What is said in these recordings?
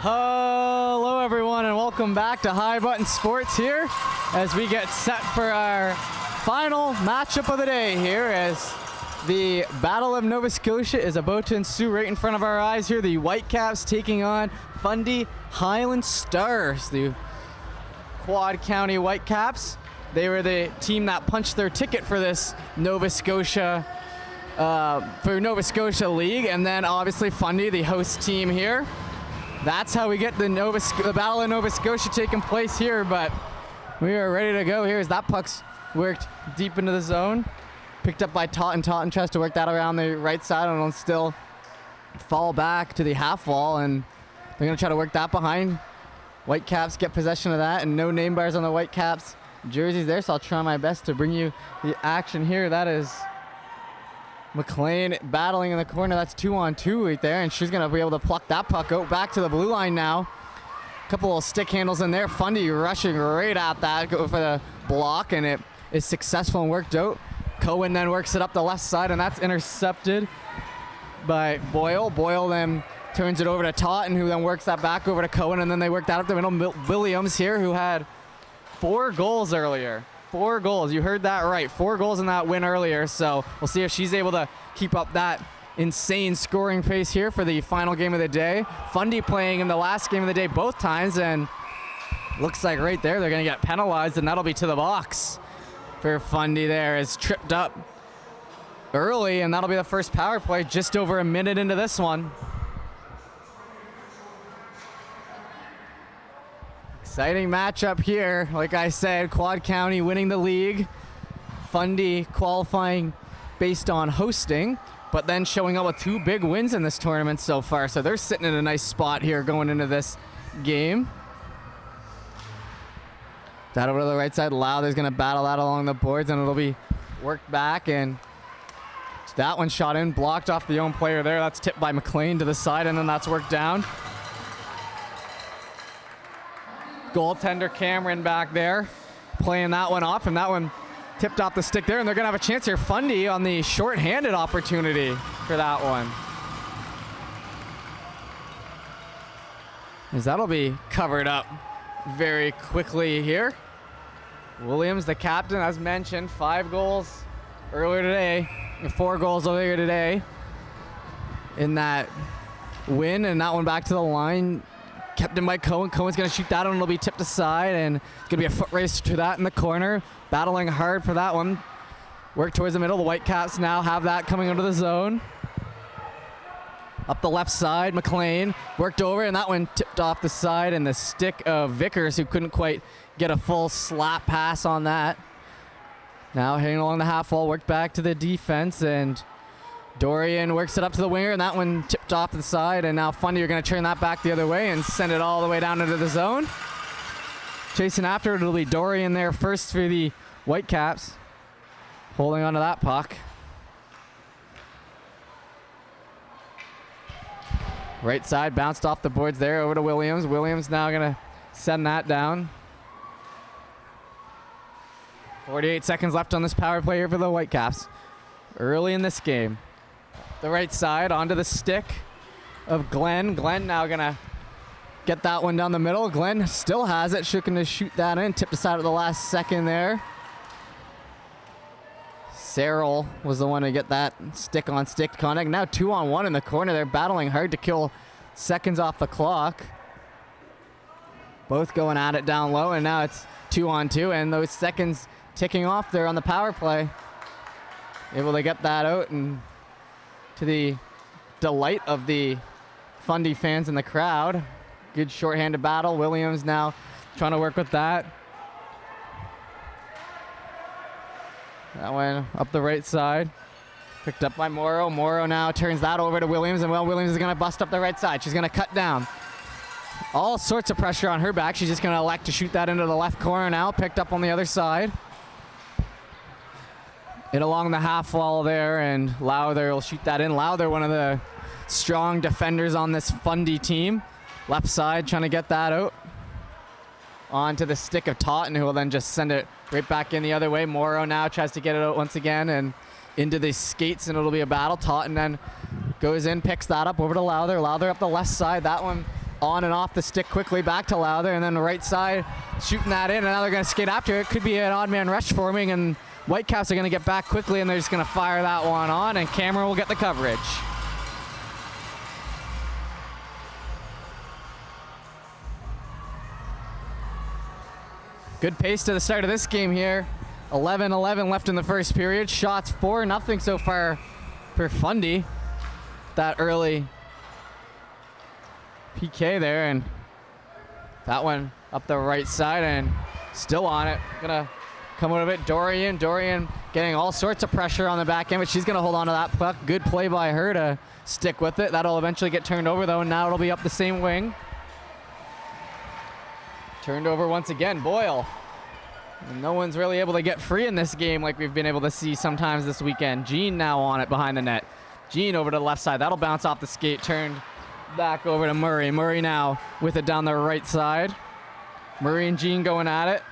Hello everyone and welcome back to High Button Sports here as we get set for our final matchup of the day here as the Battle of Nova Scotia is about to ensue right in front of our eyes here. The Whitecaps taking on Fundy Highland Stars, the Quad County Whitecaps. They were the team that punched their ticket for this Nova Scotia League, and then obviously Fundy, the host team here. That's how we get the Battle of Nova Scotia taking place here, but we are ready to go here as that puck's worked deep into the zone. Picked up by Totten. Totten tries to work that around the right side and it'll still fall back to the half wall, and they're going to try to work that behind. Whitecaps get possession of that, and no name bars on the Whitecaps jerseys there, so I'll try my best to bring you the action here. That is McLean battling in the corner. That's 2-on-2 right there, and she's going to be able to pluck that puck out back to the blue line now. Couple of stick handles in there. Fundy rushing right at that, go for the block, and it is successful and worked out. Cohen then works it up the left side, and that's intercepted by Boyle. Boyle then turns it over to Totten, who then works that back over to Cohen, and then they work that up the middle. Williams here, who had 4 goals earlier. 4 goals, you heard that right. 4 goals in that win earlier, so we'll see if she's able to keep up that insane scoring pace here for the final game of the day. Fundy playing in the last game of the day both times, and looks like right there they're going to get penalized, and that'll be to the box for Fundy there. Is tripped up early, and that'll be the first power play just over a minute into this one. Exciting matchup here. Like I said, Quad County winning the league. Fundy qualifying based on hosting, but then showing up with 2 big wins in this tournament so far. So they're sitting in a nice spot here going into this game. That over to the right side. Lowther's going to battle that along the boards, and it'll be worked back, and that one shot in, blocked off the own player there. That's tipped by McLean to the side, and then that's worked down. Goaltender Cameron back there playing that one off, and that one tipped off the stick there, and they're going to have a chance here. Fundy on the short-handed opportunity for that one. As that'll be covered up very quickly here. Williams, the captain, as mentioned, 5 goals earlier today, 4 goals earlier today in that win, and that one back to the line. Kept in by Cohen. Cohen's going to shoot that one. It'll be tipped aside, and it's going to be a foot race to that in the corner. Battling hard for that one. Work towards the middle. The Whitecaps now have that coming into the zone. Up the left side, McLean worked over, and that one tipped off the side, and the stick of Vickers, who couldn't quite get a full slap pass on that. Now heading along the half wall, worked back to the defense, and Dorian works it up to the winger, and that one tipped off the side, and now Fundy are going to turn that back the other way and send it all the way down into the zone. Chasing after it, it'll be Dorian there first for the Whitecaps, holding onto that puck. Right side, bounced off the boards there, over to Williams. Williams now going to send that down. 48 seconds left on this power play here for the Whitecaps. Early in this game. The right side onto the stick of Glenn. Glenn now gonna get that one down the middle. Glenn still has it, looking to shoot that in. Tipped aside at the last second there. Serrell was the one to get that stick-on-stick contact. Now 2-on-1 in the corner. They're battling hard to kill seconds off the clock. Both going at it down low, and now it's 2-on-2, and those seconds ticking off there on the power play. Able to get that out, and to the delight of the Fundy fans in the crowd. Good shorthanded battle. Williams now trying to work with that. That one up the right side. Picked up by Morrow. Morrow now turns that over to Williams, and Williams is going to bust up the right side. She's going to cut down. All sorts of pressure on her back. She's just going to elect to shoot that into the left corner now. Picked up on the other side. It along the half wall there, and Lowther will shoot that in. Lowther, one of the strong defenders on this Fundy team. Left side trying to get that out. Onto the stick of Totten, who will then just send it right back in the other way. Morrow now tries to get it out once again, and into the skates, and it'll be a battle. Totten then goes in, picks that up over to Lowther. Lowther up the left side. That one on and off the stick quickly, back to Lowther, and then the right side shooting that in, and now they're going to skate after it. Could be an odd man rush forming, and Whitecaps are going to get back quickly, and they're just going to fire that one on, and Cameron will get the coverage. Good pace to the start of this game here. 11-11 left in the first period. Shots 4-0 so far for Fundy. That early PK there, and that one up the right side and still on it. Gonna come out of it. Dorian getting all sorts of pressure on the back end, but she's gonna hold on to that puck. Good play by her to stick with it. That'll eventually get turned over though, and now it'll be up the same wing. Turned over once again, Boyle. And no one's really able to get free in this game like we've been able to see sometimes this weekend. Jean now on it behind the net. Jean over to the left side. That'll bounce off the skate, turned back over to Murray. Murray now with it down the right side. Murray and Jean going at it.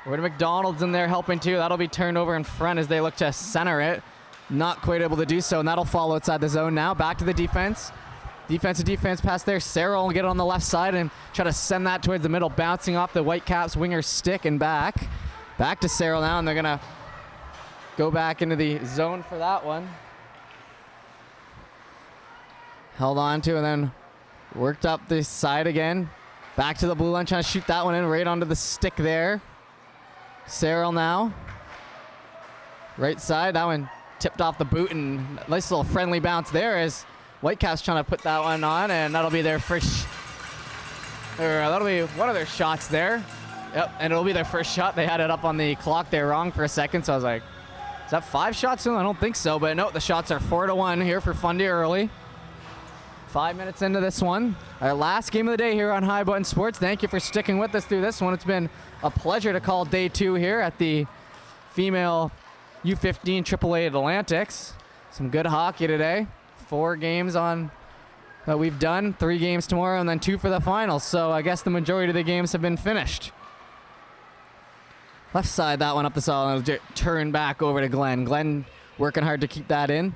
Over to McDonald's in there helping too. That'll be turned over in front as they look to center it. Not quite able to do so, and that'll fall outside the zone now. Back to the defense. Defense pass there. Sarah will get it on the left side and try to send that towards the middle, bouncing off the Whitecaps winger stick and back. Back to Sarah now, and they're gonna go back into the zone for that one. Held on to and then worked up the side again. Back to the blue line, trying to shoot that one in right onto the stick there. Sarah now. Right side, that one tipped off the boot, and nice little friendly bounce there as Whitecaps trying to put that one on, and that'll be their first, or that'll be one of their shots there. Yep, and it'll be their first shot. They had it up on the clock there wrong for a second, so I was like, is that 5 shots? I don't think so, but no, the shots are 4-1 here for Fundy early. 5 minutes into this one. Our last game of the day here on High Button Sports. Thank you for sticking with us through this one. It's been a pleasure to call day 2 here at the female U15 AAA Atlantics. Some good hockey today. 4 games on that we've done, 3 games tomorrow, and then 2 for the finals. So I guess the majority of the games have been finished. Left side, that one up the solid. Turn back over to Glenn. Glenn working hard to keep that in.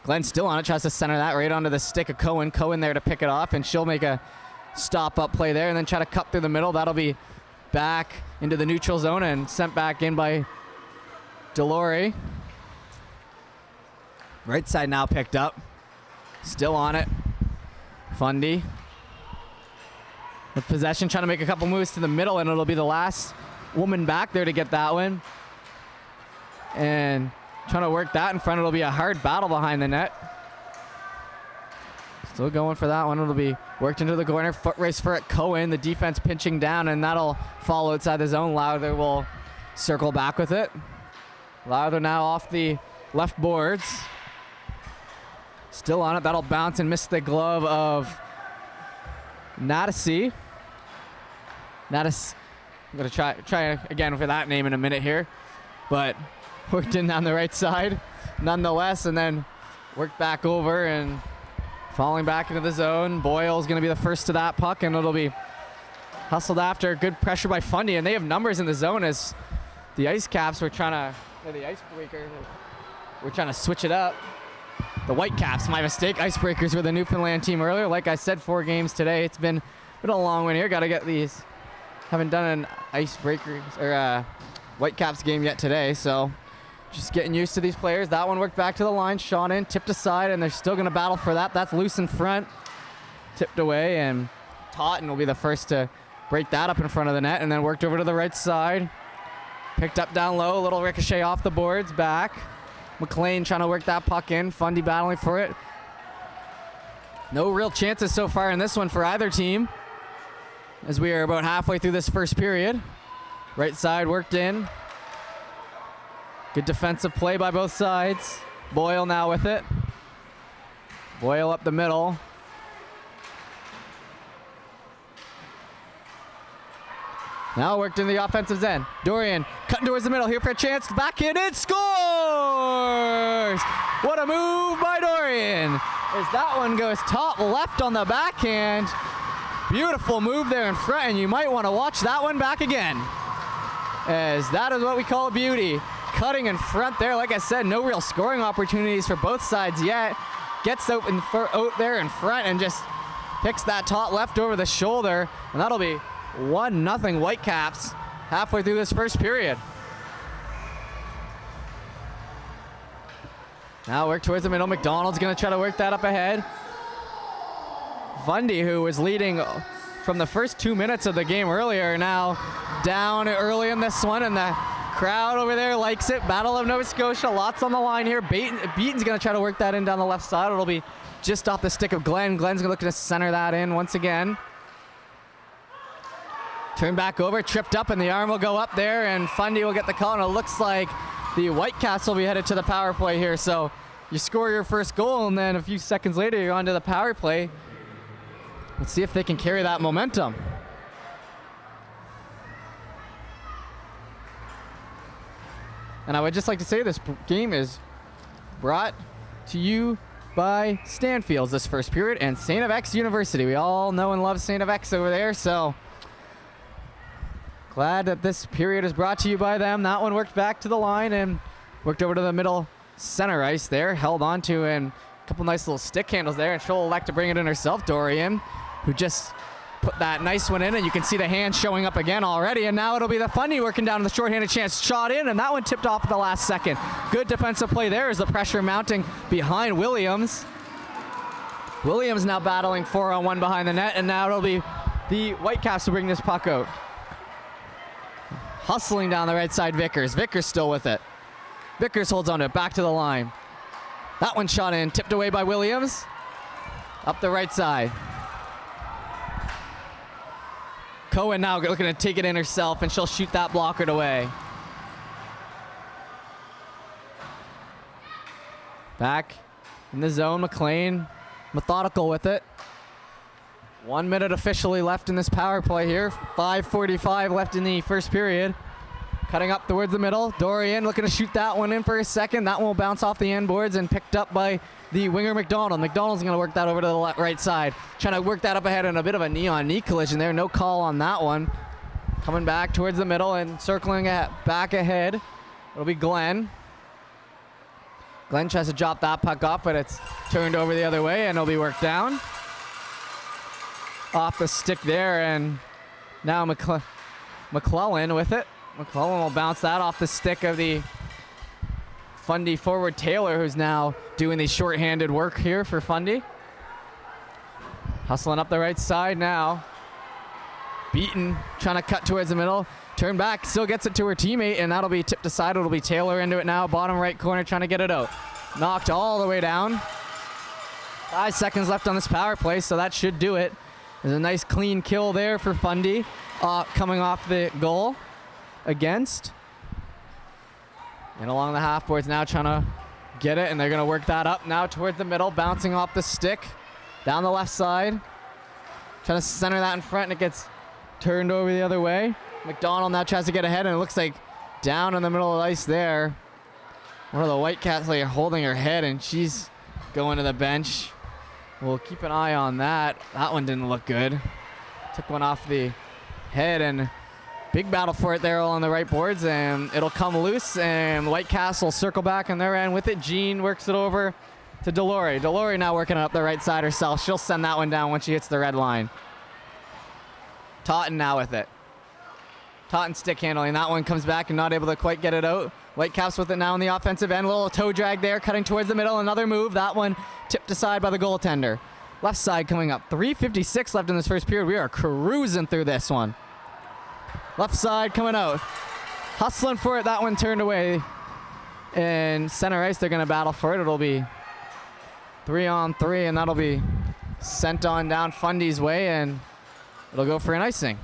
Glenn still on it, tries to center that right onto the stick of Cohen. Cohen there to pick it off, and she'll make a stop-up play there and then try to cut through the middle. That'll be back into the neutral zone and sent back in by Delore. Right side now picked up. Still on it. Fundy. With possession, trying to make a couple moves to the middle, and it'll be the last woman back there to get that one. And trying to work that in front. It'll be a hard battle behind the net. Still going for that one. It'll be worked into the corner. Foot race for it. Cohen. The defense pinching down, and that'll fall outside the zone. Lowther will circle back with it. Lowther now off the left boards. Still on it. That'll bounce and miss the glove of Natasi. Natas. I'm going to try again for that name in a minute here. But worked in down the right side nonetheless, and then worked back over and falling back into the zone. Boyle's going to be the first to that puck, and it'll be hustled after. Good pressure by Fundy, and they have numbers in the zone as the Ice Caps were trying to, or the Icebreaker, we're trying to switch it up. The Whitecaps, my mistake. Icebreakers were the Newfoundland team earlier. Like I said, 4 games today. It's been a long one here. Got to get these. Haven't done an Icebreakers or Whitecaps game yet today, so just getting used to these players. That one worked back to the line, shot in, tipped aside, and they're still going to battle for that. That's loose in front, tipped away, and Totten will be the first to break that up in front of the net, and then worked over to the right side. Picked up down low, a little ricochet off the boards, back. McLean trying to work that puck in, Fundy battling for it. No real chances so far in this one for either team, as we are about halfway through this first period. Right side worked in. Good defensive play by both sides. Boyle now with it. Boyle up the middle. Now worked in the offensive end. Dorian cutting towards the middle here for a chance. Backhand in, scores! What a move by Dorian. As that one goes top left on the backhand. Beautiful move there in front, and you might want to watch that one back again, as that is what we call a beauty. Cutting in front there. Like I said, no real scoring opportunities for both sides yet. Gets out there in front and just Picks that top left over the shoulder, and that'll be 1-0 Whitecaps halfway through this first period. Now work towards the middle. McDonald's going to try to work that up ahead. Fundy, who was leading from the first 2 minutes of the game earlier, now down early in this one, and the crowd over there likes it. Battle of Nova Scotia, lots on the line here. Beaton's going to try to work that in down the left side. It'll be just off the stick of Glenn. Glenn's going to look to center that in once again. Turn back over, tripped up, and the arm will go up there, and Fundy will get the call, and it looks like the Whitecaps will be headed to the power play here. So you score your first goal, and then a few seconds later, you're on to the power play. Let's see if they can carry that momentum. And I would just like to say this game is brought to you by Stanfields this first period and St. FX University. We all know and love St. FX over there, so glad that this period is brought to you by them. That one worked back to the line and worked over to the middle center ice there, held on to, and a couple nice little stick handles there, and she'll elect to bring it in herself, Dorian, who just put that nice one in, and you can see the hand showing up again already, and now it'll be the Fundy working down the shorthanded chance, shot in, and that one tipped off at the last second. Good defensive play there as the pressure mounting behind Williams. Williams now battling 4-on-1 behind the net, and now it'll be the Whitecaps to bring this puck out. Hustling down the right side, Vickers. Vickers still with it. Vickers holds on to it, back to the line. That one shot in, tipped away by Williams. Up the right side. Cohen now looking to take it in herself, and she'll shoot that blockered away. Back in the zone, McLean methodical with it. 1 minute officially left in this power play here. 5:45 left in the first period. Cutting up towards the middle. Dorian looking to shoot that one in for a second. That one will bounce off the end boards and picked up by the winger McDonald. McDonald's going to work that over to the right side. Trying to work that up ahead, and a bit of a knee-on-knee collision there. No call on that one. Coming back towards the middle and circling back ahead. It'll be Glenn. Glenn tries to drop that puck off, but it's turned over the other way, and it'll be worked down. Off the stick there, and now McClellan with it. McClellan will bounce that off the stick of the Fundy forward Taylor, who's now doing the shorthanded work here for Fundy. Hustling up the right side now. Beaton trying to cut towards the middle. Turn back, still gets it to her teammate, and that'll be tipped aside. It'll be Taylor into it now. Bottom right corner trying to get it out. Knocked all the way down. 5 seconds left on this power play, so that should do it. There's a nice clean kill there for Fundy coming off the goal against. And along the half boards now trying to get it, and they're going to work that up now towards the middle, bouncing off the stick down the left side. Trying to center that in front, and it gets turned over the other way. McDonald now tries to get ahead, and it looks like down in the middle of the ice there. One of the Whitecaps like holding her head, and she's going to the bench. We'll keep an eye on that. That one didn't look good. Took one off the head, and big battle for it there on the right boards, and it'll come loose, and Whitecaps will circle back on their end with it. Jean works it over to Delory. Delory now working it up the right side herself. She'll send that one down when she hits the red line. Totten now with it. Totten stick handling. That one comes back and not able to quite get it out. Whitecaps with it now on the offensive end. A little toe drag there, cutting towards the middle. Another move. That one tipped aside by the goaltender. Left side coming up. 3:56 left in this first period. We are cruising through this one. Left side coming out. Hustling for it. That one turned away. And center ice, they're going to battle for it. It'll be 3-on-3, and that'll be sent on down Fundy's way, and it'll go for an icing.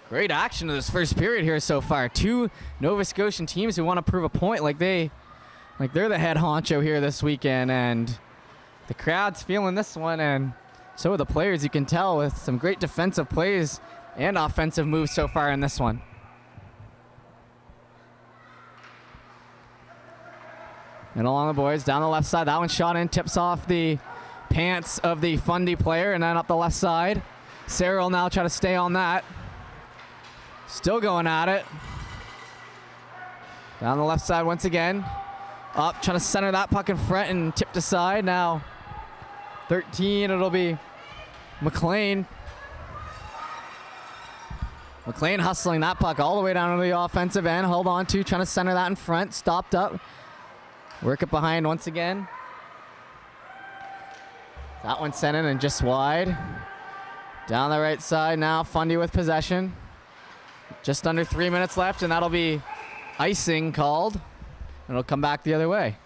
Great action to this first period here so far. Two Nova Scotian teams who want to prove a point like they're the head honcho here this weekend, and the crowd's feeling this one, and so are the players, you can tell, with some great defensive plays and offensive moves so far in this one. And along the boards, down the left side, that one shot in, tips off the pants of the Fundy player, and then up the left side. Sarah will now try to stay on that. Still going at it. Down the left side once again. Up, trying to center that puck in front and tipped aside. Now 13, it'll be McLean. McLean hustling that puck all the way down to the offensive end. Hold on to, trying to center that in front. Stopped up. Work it behind once again. That one sent in and just wide. Down the right side now, Fundy with possession. Just under 3 minutes left, and that'll be icing called. And it'll come back the other way.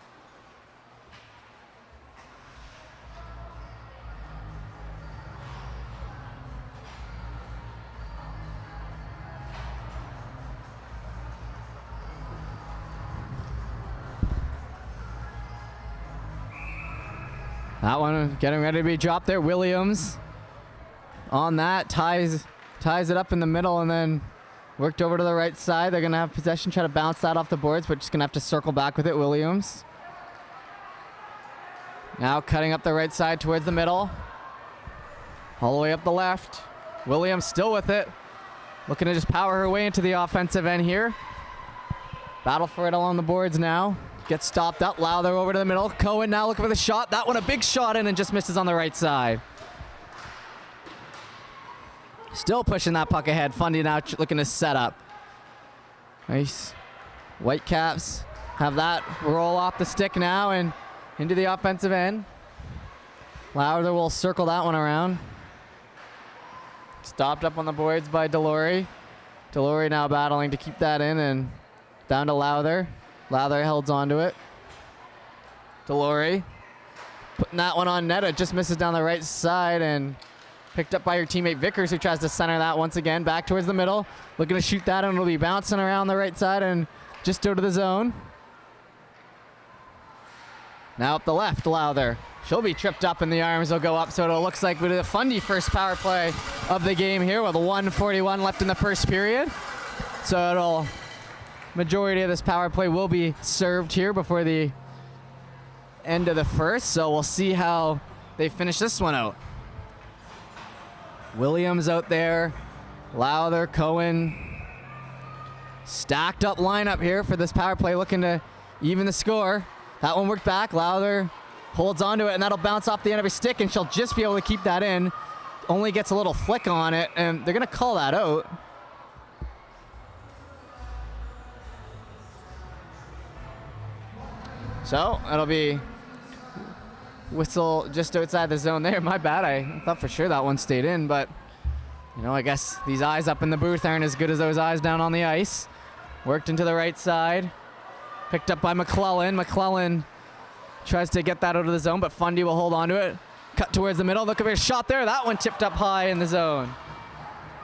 That one getting ready to be dropped there. Williams on that, ties it up in the middle and then worked over to the right side. They're going to have possession, try to bounce that off the boards, but just going to have to circle back with it. Williams now cutting up the right side towards the middle. All the way up the left. Williams still with it. Looking to just power her way into the offensive end here. Battle for it along the boards now. Gets stopped up. Lowther over to the middle. Cohen now looking for the shot. That one a big shot in and just misses on the right side. Still pushing that puck ahead. Fundy now looking to set up. Nice. Whitecaps have that roll off the stick now and into the offensive end. Lowther will circle that one around. Stopped up on the boards by Delory. Delory now battling to keep that in and down to Lowther. Lowther holds onto it. Delory putting that one on net. It just misses down the right side and picked up by your teammate Vickers, who tries to center that once again back towards the middle. Looking to shoot that, and it'll be bouncing around the right side and just out of the zone. Now up the left, Lowther. She'll be tripped up and the arms will go up, so it looks like we did a Fundy first power play of the game here with a 1:41 left in the first period. So majority of this power play will be served here before the end of the first, so we'll see how they finish this one out. Williams out there, Lowther, Cohen. Stacked up lineup here for this power play, looking to even the score. That one worked back. Lowther holds onto it, and that'll bounce off the end of her stick, and she'll just be able to keep that in. Only gets a little flick on it, and they're going to call that out. So it'll be whistle just outside the zone there. My bad. I thought for sure that one stayed in, but you know, I guess these eyes up in the booth aren't as good as those eyes down on the ice. Worked into the right side. Picked up by McClellan. McClellan tries to get that out of the zone, but Fundy will hold on to it. Cut towards the middle. Look at his shot there. That one tipped up high in the zone.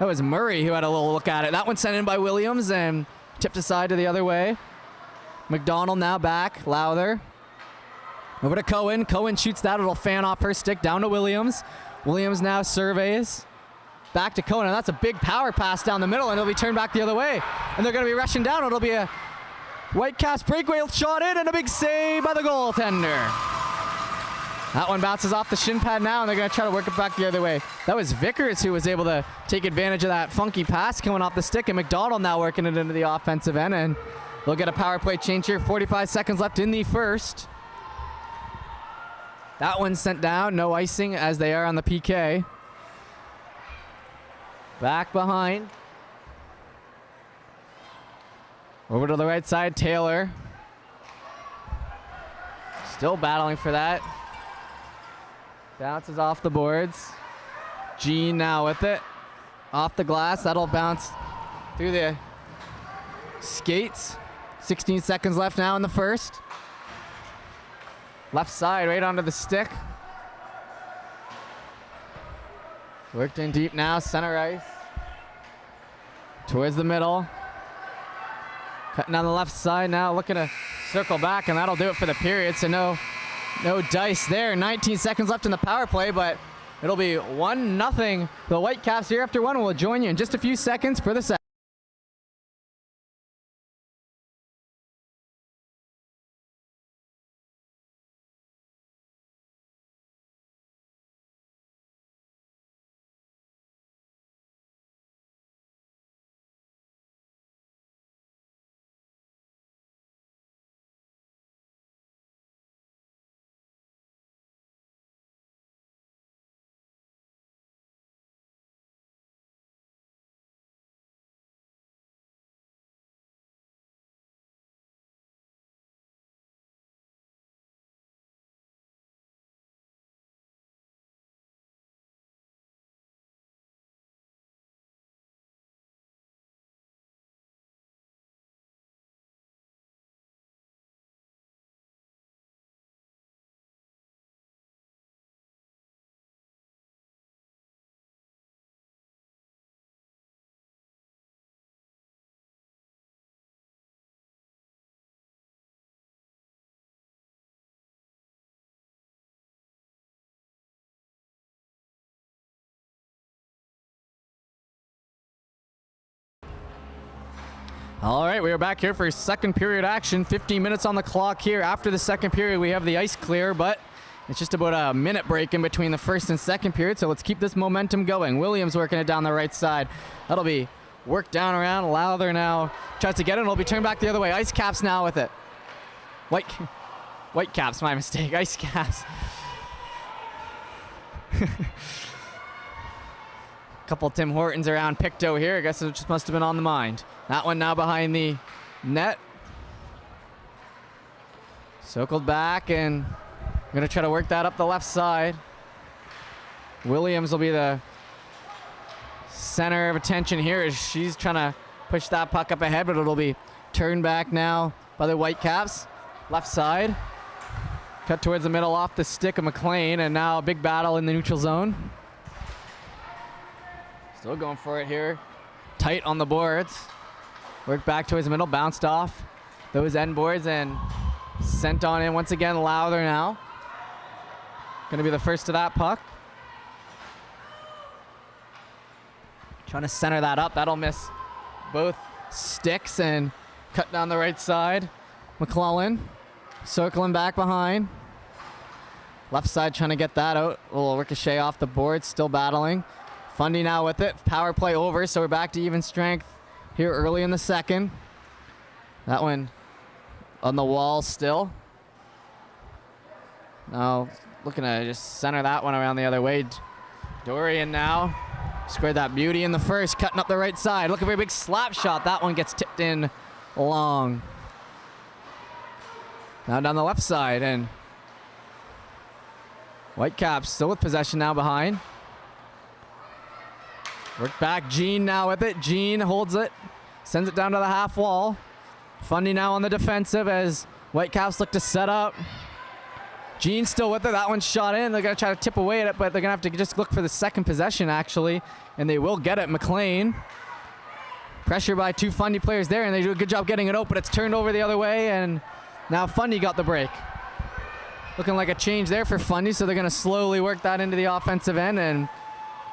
That was Murray who had a little look at it. That one sent in by Williams and tipped aside to the other way. McDonald now back. Lowther. Over to Cohen. Cohen shoots that. It'll fan off her stick down to Williams. Williams now surveys. Back to Cohen. And that's a big power pass down the middle, and it'll be turned back the other way. And they're going to be rushing down. It'll be a Whitecaps breakaway shot in and a big save by the goaltender. That one bounces off the shin pad now, and they're going to try to work it back the other way. That was Vickers who was able to take advantage of that funky pass coming off the stick, and McDonald now working it into the offensive end, and they'll get a power play change here. 45 seconds left in the first. That one's sent down. No icing as they are on the PK. Back behind. Over to the right side, Taylor. Still battling for that. Bounces off the boards. Jean now with it. Off the glass. That'll bounce through the skates. 16 seconds left now in the first. Left side, right onto the stick. Worked in deep now, center ice. Towards the middle. Cutting down the left side now, looking to circle back, and that'll do it for the period. So no dice there. 19 seconds left in the power play, but it'll be 1-0. The Whitecaps here after one will join you in just a few seconds for the second. All right, we are back here for second period action. 15 minutes on the clock here. After the second period, we have the ice clear, but it's just about a minute break in between the first and second period, so let's keep this momentum going. Williams working it down the right side. That'll be worked down around. Lowther now tries to get it, and it'll be turned back the other way. Ice Caps now with it. Whitecaps, my mistake. Ice Caps. Couple Tim Hortons around Pictou here. I guess it just must have been on the mind. That one now behind the net. Circled back, and going to try to work that up the left side. Williams will be the center of attention here as she's trying to push that puck up ahead, but it'll be turned back now by the Whitecaps. Left side. Cut towards the middle off the stick of McLean, and now a big battle in the neutral zone. Still going for it here. Tight on the boards. Worked back towards the middle, bounced off those end boards and sent on in once again. Lowther now. Going to be the first to that puck. Trying to center that up. That'll miss both sticks and cut down the right side. McClellan circling back behind. Left side trying to get that out. A little ricochet off the board. Still battling. Fundy now with it. Power play over, so we're back to even strength here early in the second. That one on the wall still. Now looking to just center that one around the other way. Dorian now squared that beauty in the first, cutting up the right side. Looking for a big slap shot. That one gets tipped in long. Now down the left side, and Whitecaps still with possession now behind. Work back, Jean now with it. Jean holds it, sends it down to the half wall. Fundy now on the defensive as Whitecaps look to set up. Jean still with it. That one's shot in. They're going to try to tip away at it, but they're going to have to just look for the second possession, actually, and they will get it. McLean. Pressure by two Fundy players there, and they do a good job getting it out, but it's turned over the other way, and now Fundy got the break. Looking like a change there for Fundy, so they're going to slowly work that into the offensive end, and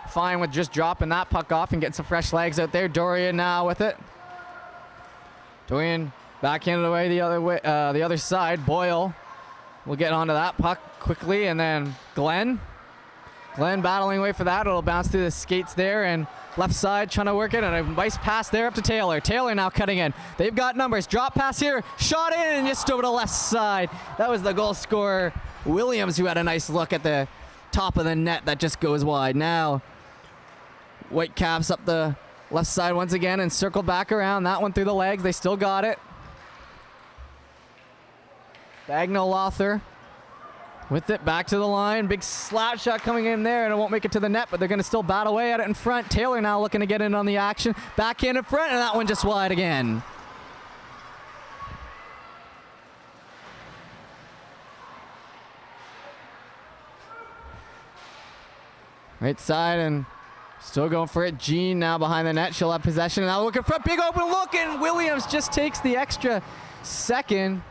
fine with just dropping that puck off and getting some fresh legs out there. Dorian now with it. Dorian backhanded away the other side. Boyle will get onto that puck quickly, and then Glenn battling away for that. It'll bounce through the skates there, and left side trying to work it, and a nice pass there up to Taylor. Taylor now cutting in. They've got numbers. Drop pass here. Shot in, and just over to left side. That was the goal scorer, Williams, who had a nice look at the top of the net that just goes wide. Now Whitecaps up the left side once again and circle back around. That one through the legs. They still got it. Bagnall-Lowther with it back to the line. Big slap shot coming in there, and it won't make it to the net, but they're going to still battle away at it in front. Taylor now looking to get in on the action. Backhand in front, and that one just wide again. Right side, and still going for it. Jean now behind the net. She'll have possession. Now looking for a big open look, and Williams just takes the extra second.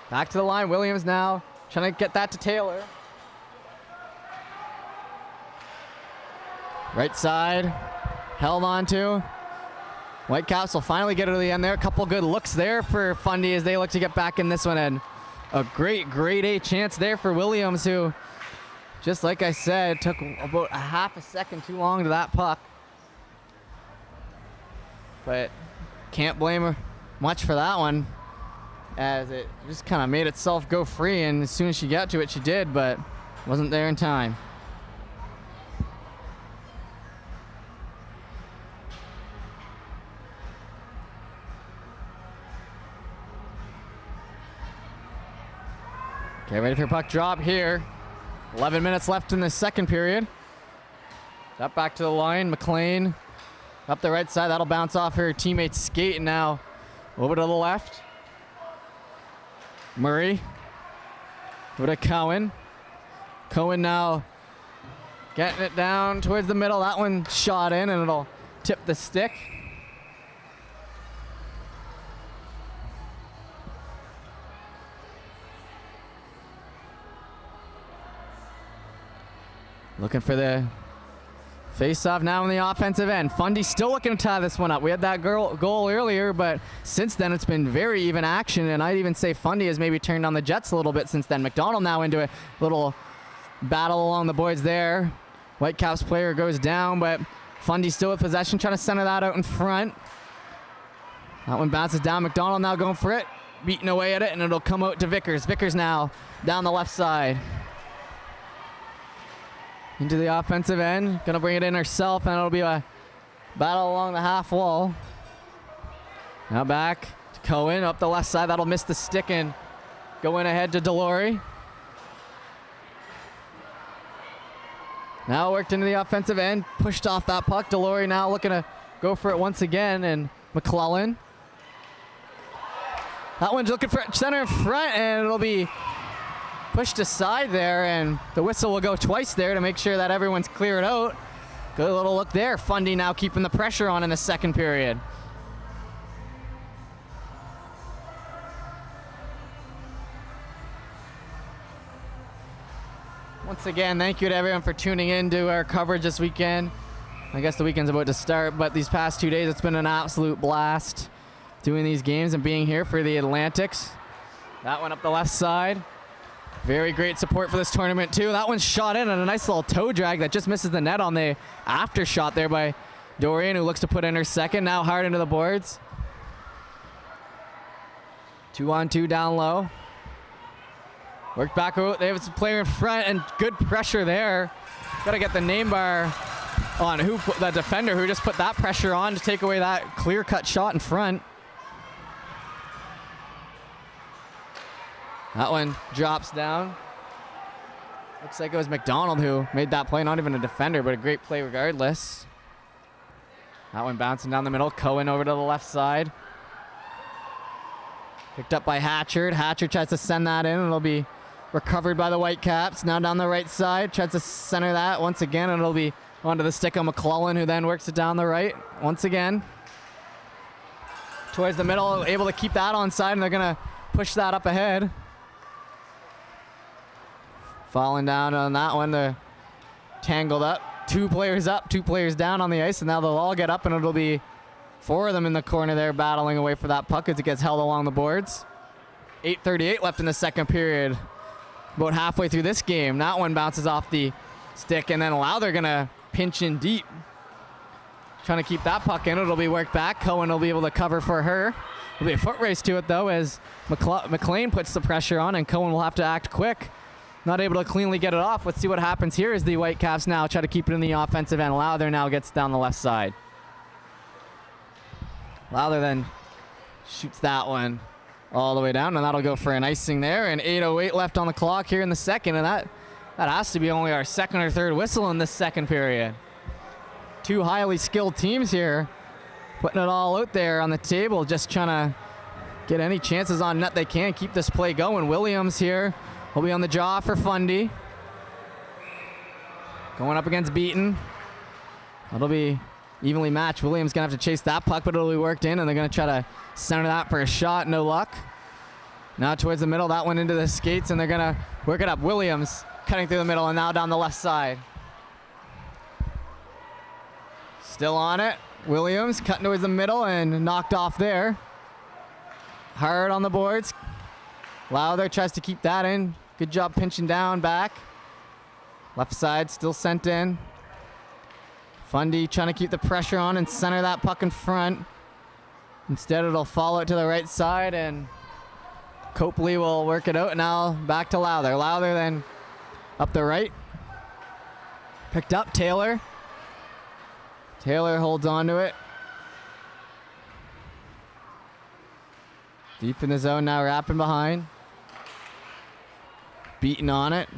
Back to the line. Williams now trying to get that to Taylor. Right side. Held on to. Whitecaps will finally get it to the end there. A couple good looks there for Fundy as they look to get back in this one. And a great grade A chance there for Williams, who, just like I said, took about a half a second too long to that puck. But can't blame her much for that one, as it just kind of made itself go free, and as soon as she got to it, she did, but wasn't there in time. Okay, ready for puck drop here. 11 minutes left in the second period. That back to the line. McLean up the right side. That'll bounce off her teammate's skate, and now over to the left. Murray with a Cohen. Cohen now getting it down towards the middle. That one shot in, and it'll tip the stick. Looking for the Face off now on the offensive end. Fundy still looking to tie this one up. We had that goal earlier, but since then it's been very even action, and I'd even say Fundy has maybe turned on the Jets a little bit since then. McDonald now into a little battle along the boards there. Whitecaps player goes down, but Fundy still with possession, trying to center that out in front. That one bounces down. McDonald now going for it, beating away at it, and it'll come out to Vickers. Vickers now down the left side. Into the offensive end, gonna bring it in herself, and it'll be a battle along the half wall. Now back to Cohen, up the left side, that'll miss the stick and go in ahead to Delory. Now worked into the offensive end, pushed off that puck. Delory now looking to go for it once again, and McClellan. That one's looking for center in front, and it'll be pushed aside there, and the whistle will go twice there to make sure that everyone's cleared out. Good little look there. Fundy now keeping the pressure on in the second period. Once again, thank you to everyone for tuning in to our coverage this weekend. I guess the weekend's about to start, but these past 2 days it's been an absolute blast doing these games and being here for the Atlantics. That one up the left side. Very great support for this tournament too. That one's shot in on a nice little toe drag that just misses the net on the after shot there by Dorian, who looks to put in her second. Now hard into the boards. 2-on-2 down low. Worked back out. They have a player in front and good pressure there. Got to get the name bar on the defender who just put that pressure on to take away that clear-cut shot in front. That one drops down. Looks like it was McDonald who made that play. Not even a defender, but a great play regardless. That one bouncing down the middle. Cohen over to the left side. Picked up by Hatchard. Hatchard tries to send that in, and it'll be recovered by the Whitecaps. Now down the right side. Tries to center that once again, and it'll be onto the stick of McClellan, who then works it down the right once again. Towards the middle, able to keep that on side, and they're going to push that up ahead. Falling down on that one, they're tangled up. 2 players up, 2 players down on the ice, and now they'll all get up, and it'll be 4 of them in the corner there battling away for that puck as it gets held along the boards. 8:38 left in the second period. About halfway through this game. That one bounces off the stick, and then Lowther gonna pinch in deep. Trying to keep that puck in. It'll be worked back. Cohen will be able to cover for her. There'll be a foot race to it though as McLean puts the pressure on, and Cohen will have to act quick. Not able to cleanly get it off. Let's see what happens here as the Whitecaps now try to keep it in the offensive end. Lowther now gets down the left side. Lowther then shoots that one all the way down, and that'll go for an icing there. And 8:08 left on the clock here in the second, and that has to be only our second or third whistle in this second period. 2 highly skilled teams here, putting it all out there on the table, just trying to get any chances on net they can, keep this play going. Williams here will be on the jaw for Fundy. Going up against Beaton. That'll be evenly matched. Williams gonna have to chase that puck, but it'll be worked in, and they're gonna try to center that for a shot. No luck. Now towards the middle, that one into the skates, and they're gonna work it up. Williams cutting through the middle, and now down the left side. Still on it. Williams cutting towards the middle and knocked off there. Hard on the boards. Lowther tries to keep that in. Good job pinching down back. Left side still sent in. Fundy trying to keep the pressure on and center that puck in front. Instead, it'll follow it to the right side, and Copley will work it out. Now back to Lowther. Lowther then up the right. Picked up Taylor. Taylor holds on to it. Deep in the zone now, wrapping behind. Beaten on it.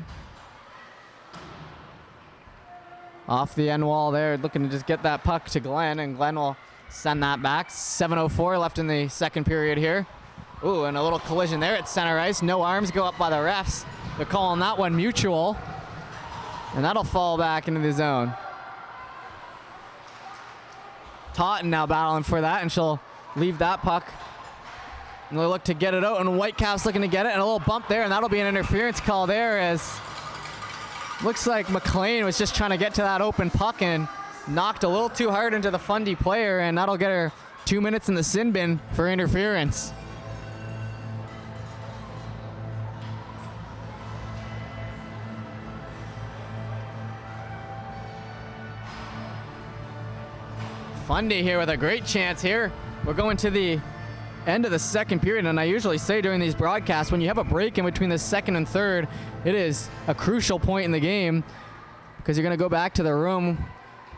Off the end wall there, looking to just get that puck to Glenn, and Glenn will send that back. 7:04 left in the second period here. Ooh, and a little collision there at center ice. No arms go up by the refs. They're calling that one mutual, and that'll fall back into the zone. Totten now battling for that, and she'll leave that puck. And they'll look to get it out, and Whitecaps looking to get it, and a little bump there, and that'll be an interference call there, as looks like McLean was just trying to get to that open puck, and knocked a little too hard into the Fundy player, and that'll get her 2 minutes in the sin bin for interference. Fundy here with a great chance here. We're going to the end of the second period, and I usually say during these broadcasts, when you have a break in between the second and third, it is a crucial point in the game because you're going to go back to the room,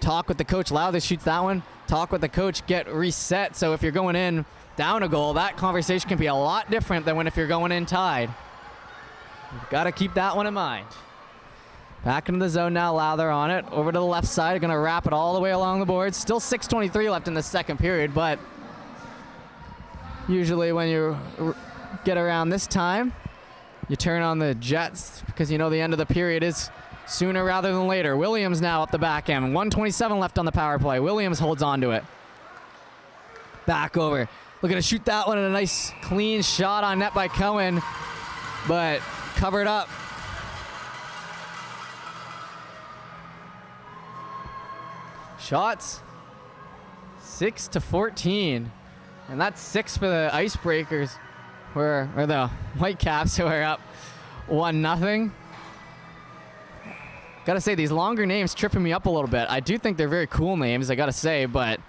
talk with the coach. Lowther shoots that one, talk with the coach, get reset. So if you're going in down a goal, that conversation can be a lot different than if you're going in tied. You've got to keep that one in mind. Back into the zone now, Lowther on it. Over to the left side, going to wrap it all the way along the boards. Still 6:23 left in the second period, but usually when you get around this time, you turn on the Jets because you know the end of the period is sooner rather than later. Williams now up the back end. 1:27 left on the power play. Williams holds on to it. Back over. Looking to shoot that one, and a nice clean shot on net by Cohen, but covered up. Shots 6-14, and that's 6 for the Icebreakers, or the Whitecaps, who are up 1-0. Gotta say, these longer names tripping me up a little bit. I do think they're very cool names, I gotta say, but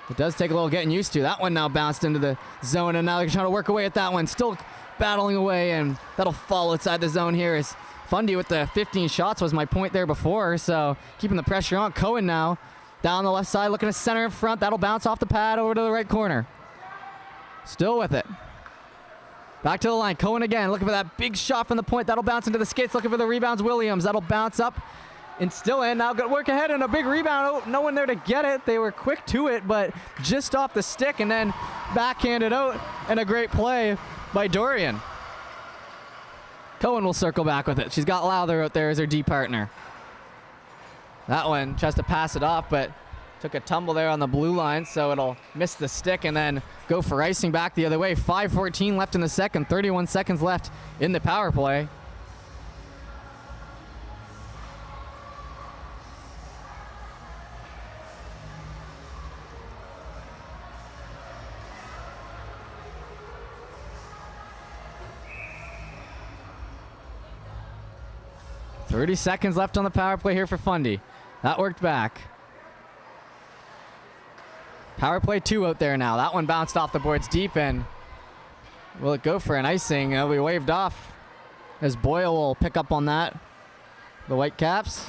it does take a little getting used to. That one now bounced into the zone, and now they're trying to work away at that one. Still battling away, and that'll fall outside the zone here as Fundy with the 15 shots was my point there before, so keeping the pressure on. Cohen now down the left side, looking to center in front. That'll bounce off the pad over to the right corner. Still with it. Back to the line. Cohen again, looking for that big shot from the point. That'll bounce into the skates, looking for the rebounds. Williams, that'll bounce up and still in. Now good work ahead and a big rebound. Oh, no one there to get it. They were quick to it, but just off the stick and then backhanded out, and a great play by Dorian. Cohen will circle back with it. She's got Lowther out there as her D partner. That one tries to pass it off, but took a tumble there on the blue line, so it'll miss the stick and then go for icing back the other way. 5:14 left in the second, 31 seconds left in the power play. .30 seconds left on the power play here for Fundy. That worked back. Power play 2 out there now. That one bounced off the boards deep, and will it go for an icing? It'll be waved off as Boyle will pick up on that. The Whitecaps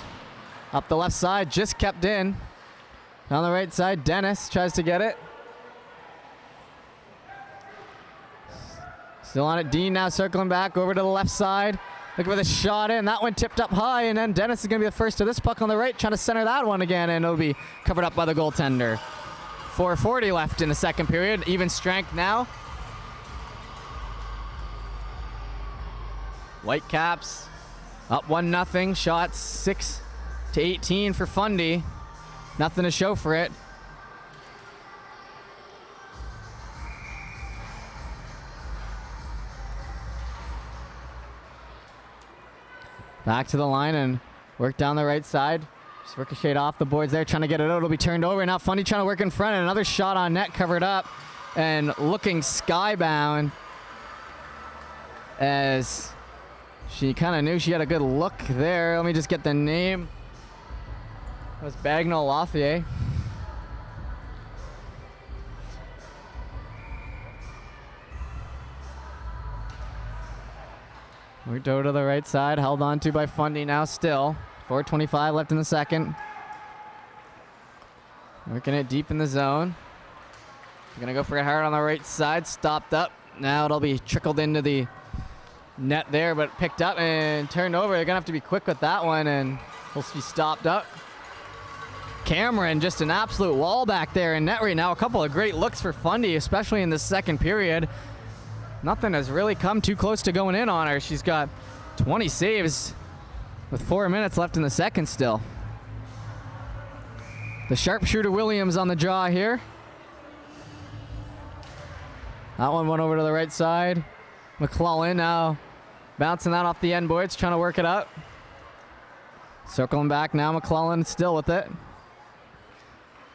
up the left side, just kept in. Down the right side, Dennis tries to get it. Still on it. Dean now circling back over to the left side. Looking for the shot in. That one tipped up high, and then Dennis is going to be the first to this puck on the right, trying to center that one again, and it'll be covered up by the goaltender. 4:40 left in the second period. Even strength now. Whitecaps up 1-0. Shots 6-18 for Fundy. Nothing to show for it. Back to the line and work down the right side. Just ricochet off the boards there, trying to get it out. It'll be turned over. Now Fundy trying to work in front, and another shot on net covered up and looking skybound as she kind of knew she had a good look there. Let me just get the name. It was Bagnall Lothier. Worked over to the right side, held on to by Fundy now still. 4:25 left in the second. Working it deep in the zone. Gonna go for a hard on the right side, stopped up. Now it'll be trickled into the net there, but picked up and turned over. They're gonna have to be quick with that one, and we'll be stopped up. Cameron, just an absolute wall back there in net right now. A couple of great looks for Fundy, especially in the second period. Nothing has really come too close to going in on her. She's got 20 saves with 4 minutes left in the second still. The sharpshooter Williams on the draw here. That one went over to the right side. McClellan now bouncing that off the end boards, trying to work it up. Circling back now, McClellan still with it.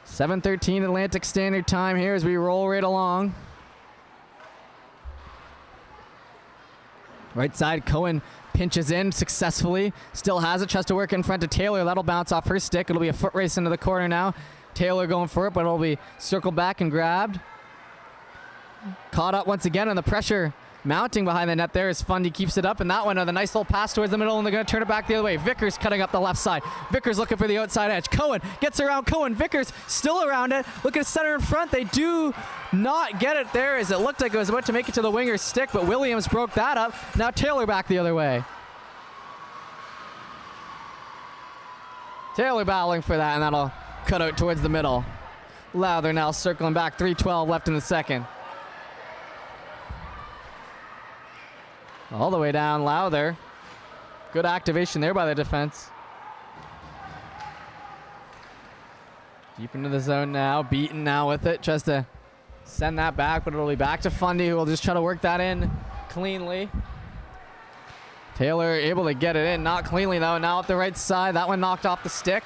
7:13 Atlantic Standard Time here as we roll right along. Right side, Cohen pinches in successfully. Still has it, tries to work in front of Taylor. That'll bounce off her stick. It'll be a foot race into the corner now. Taylor going for it, but it'll be circled back and grabbed. Caught up once again on the pressure. Mounting behind the net there as Fundy keeps it up, and that one, the nice little pass towards the middle, and they're going to turn it back the other way. Vickers cutting up the left side. Vickers looking for the outside edge. Cohen gets around Cohen. Vickers still around it. Looking to center in front. They do not get it there as it looked like it was about to make it to the winger's stick, but Williams broke that up. Now Taylor back the other way. Taylor battling for that, and that'll cut out towards the middle. Lowther now circling back. 3:12 left in the second. All the way down, Lowther. Good activation there by the defense. Deep into the zone now. Beaton now with it. Tries to send that back, but it'll be back to Fundy, who will just try to work that in cleanly. Taylor able to get it in. Not cleanly, though. Now at the right side. That one knocked off the stick.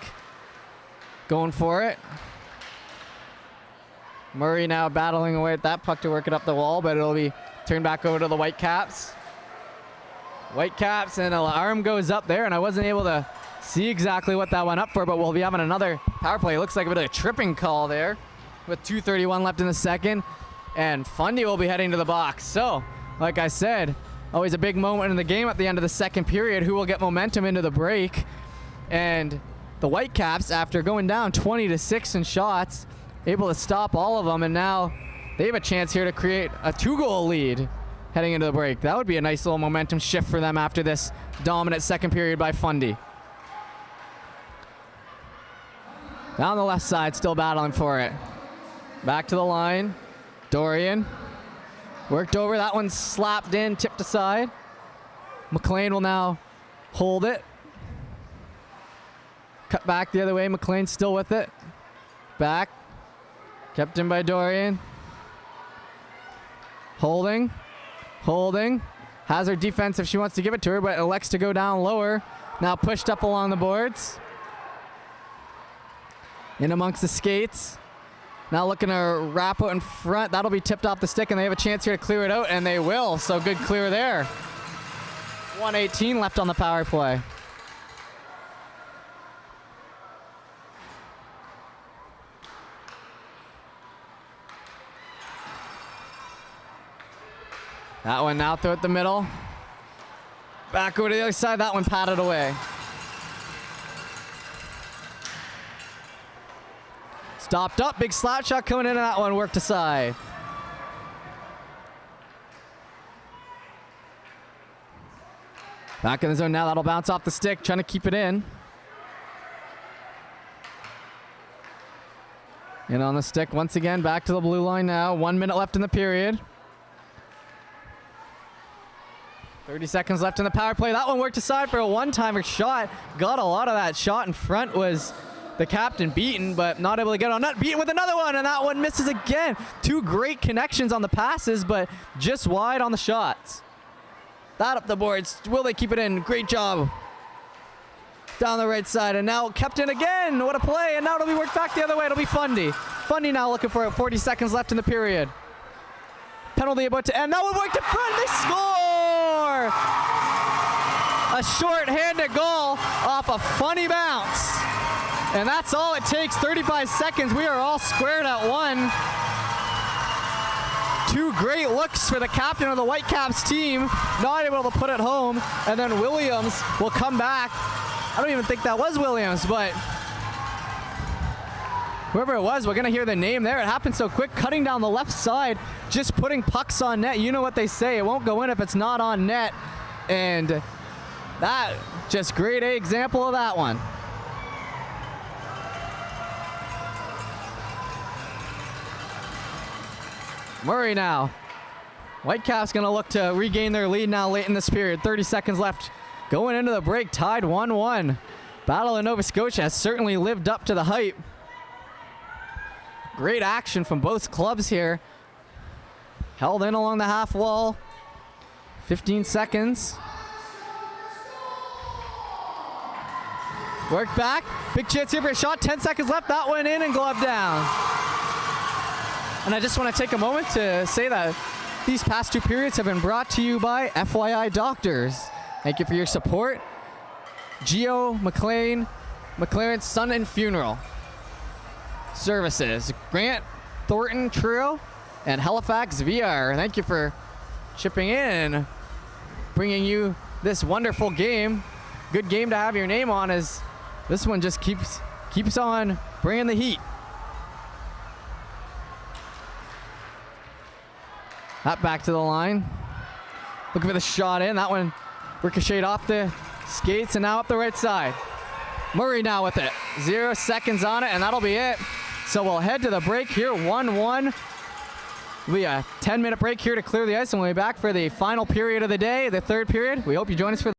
Going for it. Murray now battling away at that puck to work it up the wall, but it'll be turned back over to the Whitecaps. Whitecaps, and an alarm goes up there, and I wasn't able to see exactly what that went up for, but we'll be having another power play. It looks like a bit of a tripping call there with 2:31 left in the second, and Fundy will be heading to the box. So, like I said, always a big moment in the game at the end of the second period. Who will get momentum into the break? And the Whitecaps, after going down 20-6 in shots, able to stop all of them, and now they have a chance here to create a 2-goal lead heading into the break. That would be a nice little momentum shift for them after this dominant second period by Fundy. Down the left side, still battling for it. Back to the line. Dorian. Worked over. That one slapped in, tipped aside. McLean will now hold it. Cut back the other way. McLean still with it. Back. Kept in by Dorian. Holding. Holding. Has her defense if she wants to give it to her, but elects to go down lower. Now pushed up along the boards. In amongst the skates. Now looking to wrap it in front. That'll be tipped off the stick, and they have a chance here to clear it out, and they will. So good clear there. 1:18 left on the power play. That one now through at the middle. Back over to the other side. That one patted away. Stopped up. Big slap shot coming in, and that one worked aside. Back in the zone now. That'll bounce off the stick. Trying to keep it in. In on the stick once again. Back to the blue line now. 1 minute left in the period. 30 seconds left in the power play. That one worked aside for a one-timer shot. Got a lot of that shot in front was the captain, Beaton, but not able to get on net. Beaton with another one, and that one misses again. Two great connections on the passes, but just wide on the shots. That up the boards. Will they keep it in? Great job. Down the right side, and now kept in again. What a play, and now it'll be worked back the other way. It'll be Fundy. Fundy now looking for it. 40 seconds left in the period. Penalty about to end. That one worked in front. They score! A short-handed goal off a funny bounce. And that's all it takes. 35 seconds. We are all squared at one. Two great looks for the captain of the Whitecaps team. Not able to put it home. And then Williams will come back. I don't even think that was Williams, but whoever it was, we're going to hear the name there. It happened so quick. Cutting down the left side, just putting pucks on net. You know what they say. It won't go in if it's not on net. And that, just grade A example of that one. Murray now. Whitecaps going to look to regain their lead now late in this period. 30 seconds left. Going into the break, tied 1-1. Battle in Nova Scotia has certainly lived up to the hype. Great action from both clubs here. Held in along the half wall. 15 seconds. Work back. Big chance here for a shot. 10 seconds left. That went in and glove down. And I just want to take a moment to say that these past 2 periods have been brought to you by FYI Doctors. Thank you for your support. Geo McLaren's Son and Funeral Services. Grant Thornton Trio and Halifax VR. Thank you for chipping in, bringing you this wonderful game. Good game to have your name on, as this one just keeps on bringing the heat. That back to the line. Looking for the shot in. That one ricocheted off the skates and now up the right side. Murray now with it. 0 seconds on it, and that'll be it. So we'll head to the break here, 1-1. We'll be a 10-minute break here to clear the ice, and we'll be back for the final period of the day, the 3rd period. We hope you join us for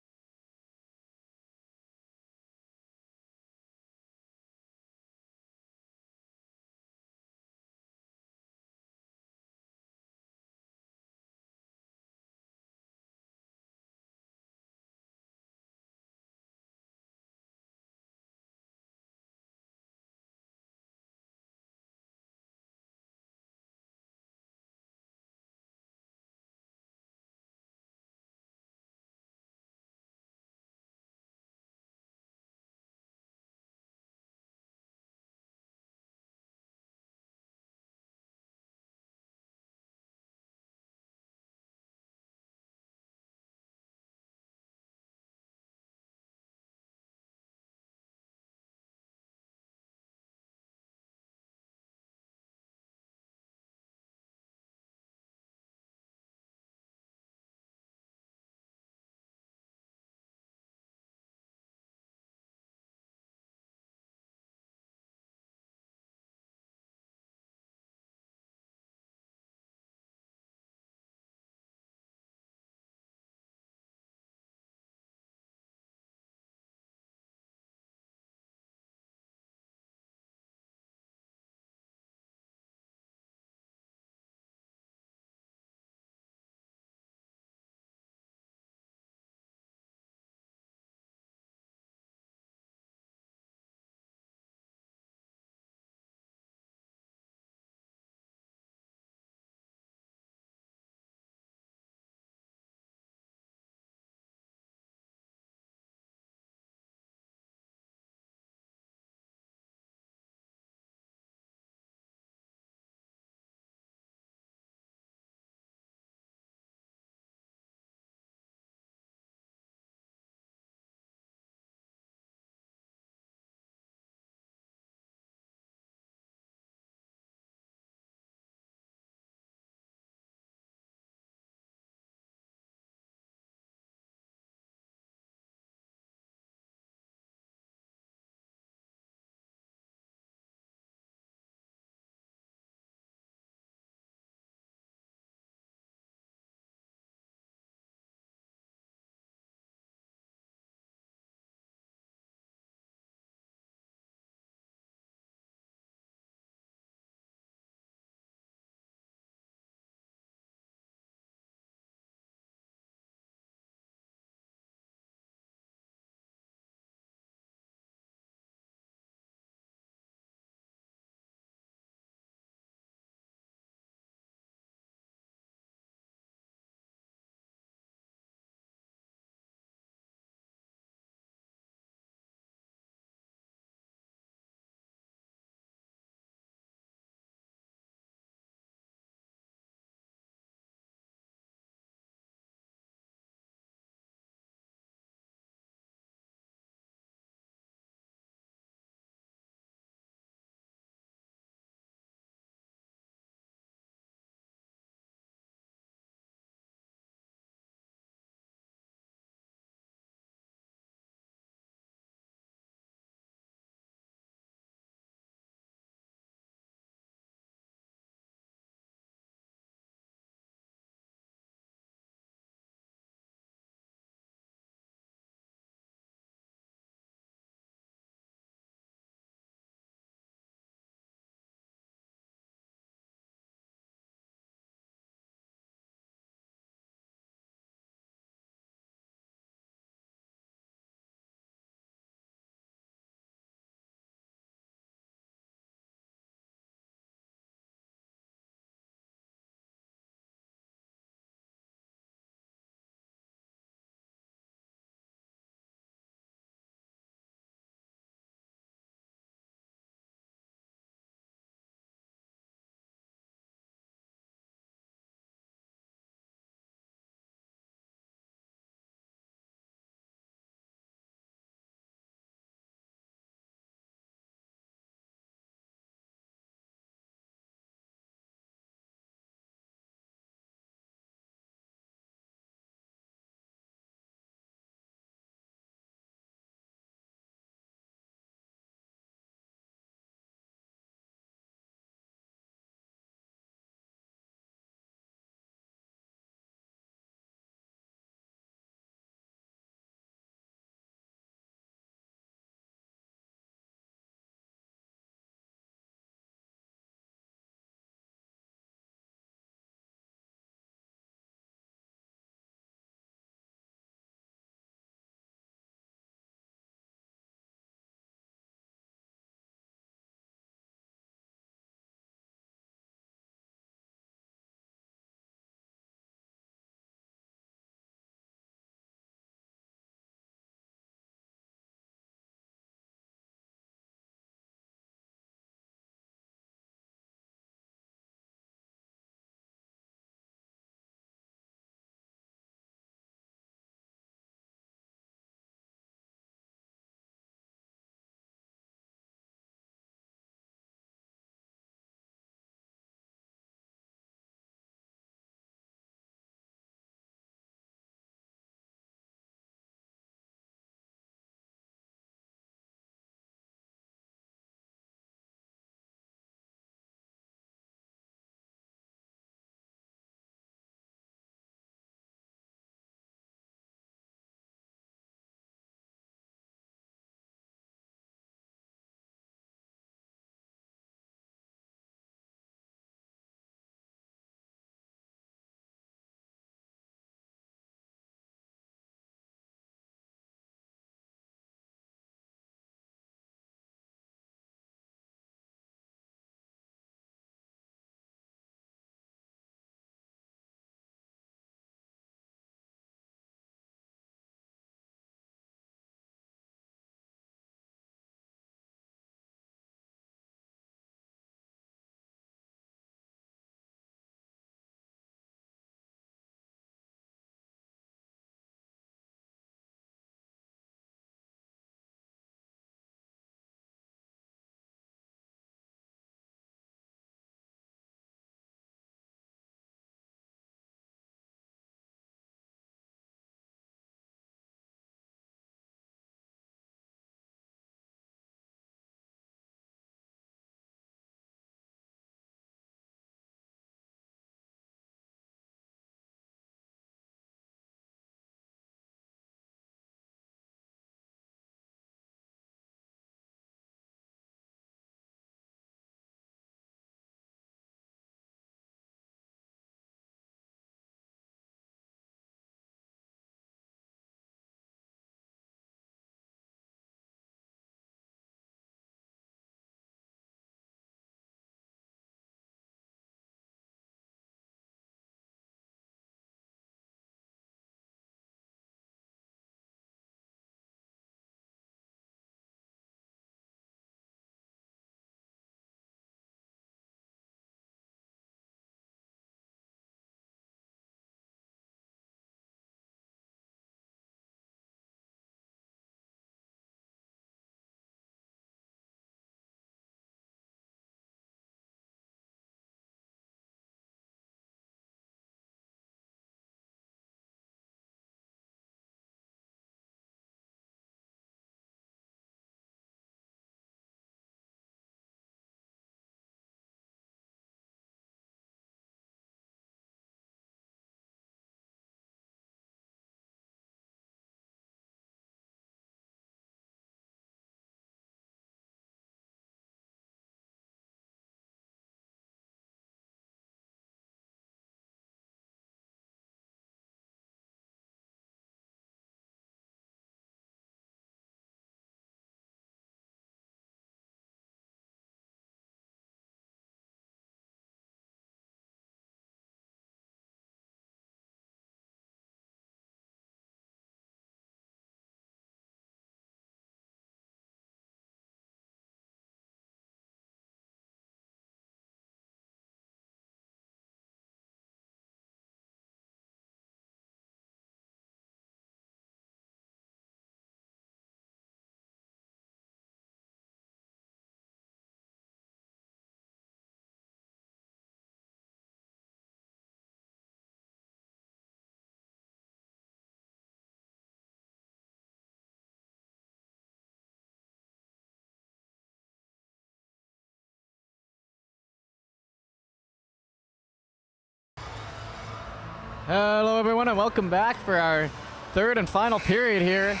Hello everyone and welcome back for our third and final period here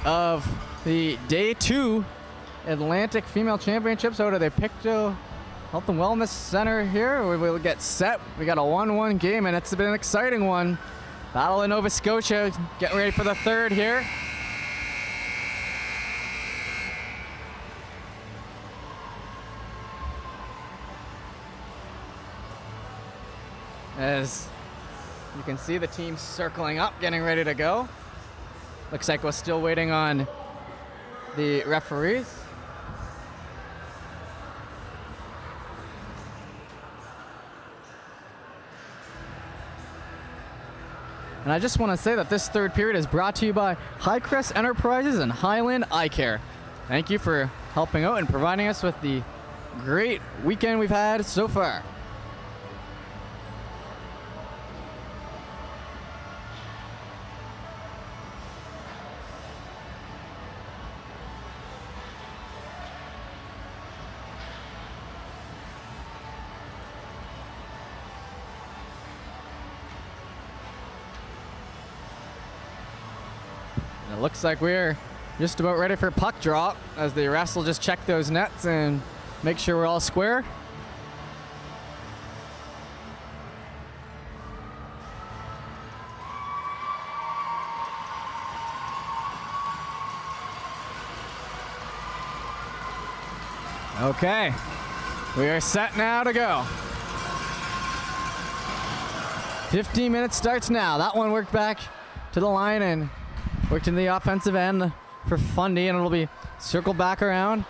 of the Day 2 Atlantic Female Championships out of the Pictou Health and Wellness Center here. We will get set. We got a 1-1 game and it's been an exciting one. Battle in Nova Scotia, getting ready for the third here. As you can see the team circling up, getting ready to go. Looks like we're still waiting on the referees. And I just want to say that this third period is brought to you by Highcrest Enterprises and Highland Eye Care. Thank you for helping out and providing us with the great weekend we've had so far. It looks like we're just about ready for puck drop as the refs will just check those nets and make sure we're all square. Okay, we are set now to go. 15 minutes starts now. That one worked back to the line and worked in the offensive end for Fundy, and it'll be circled back around,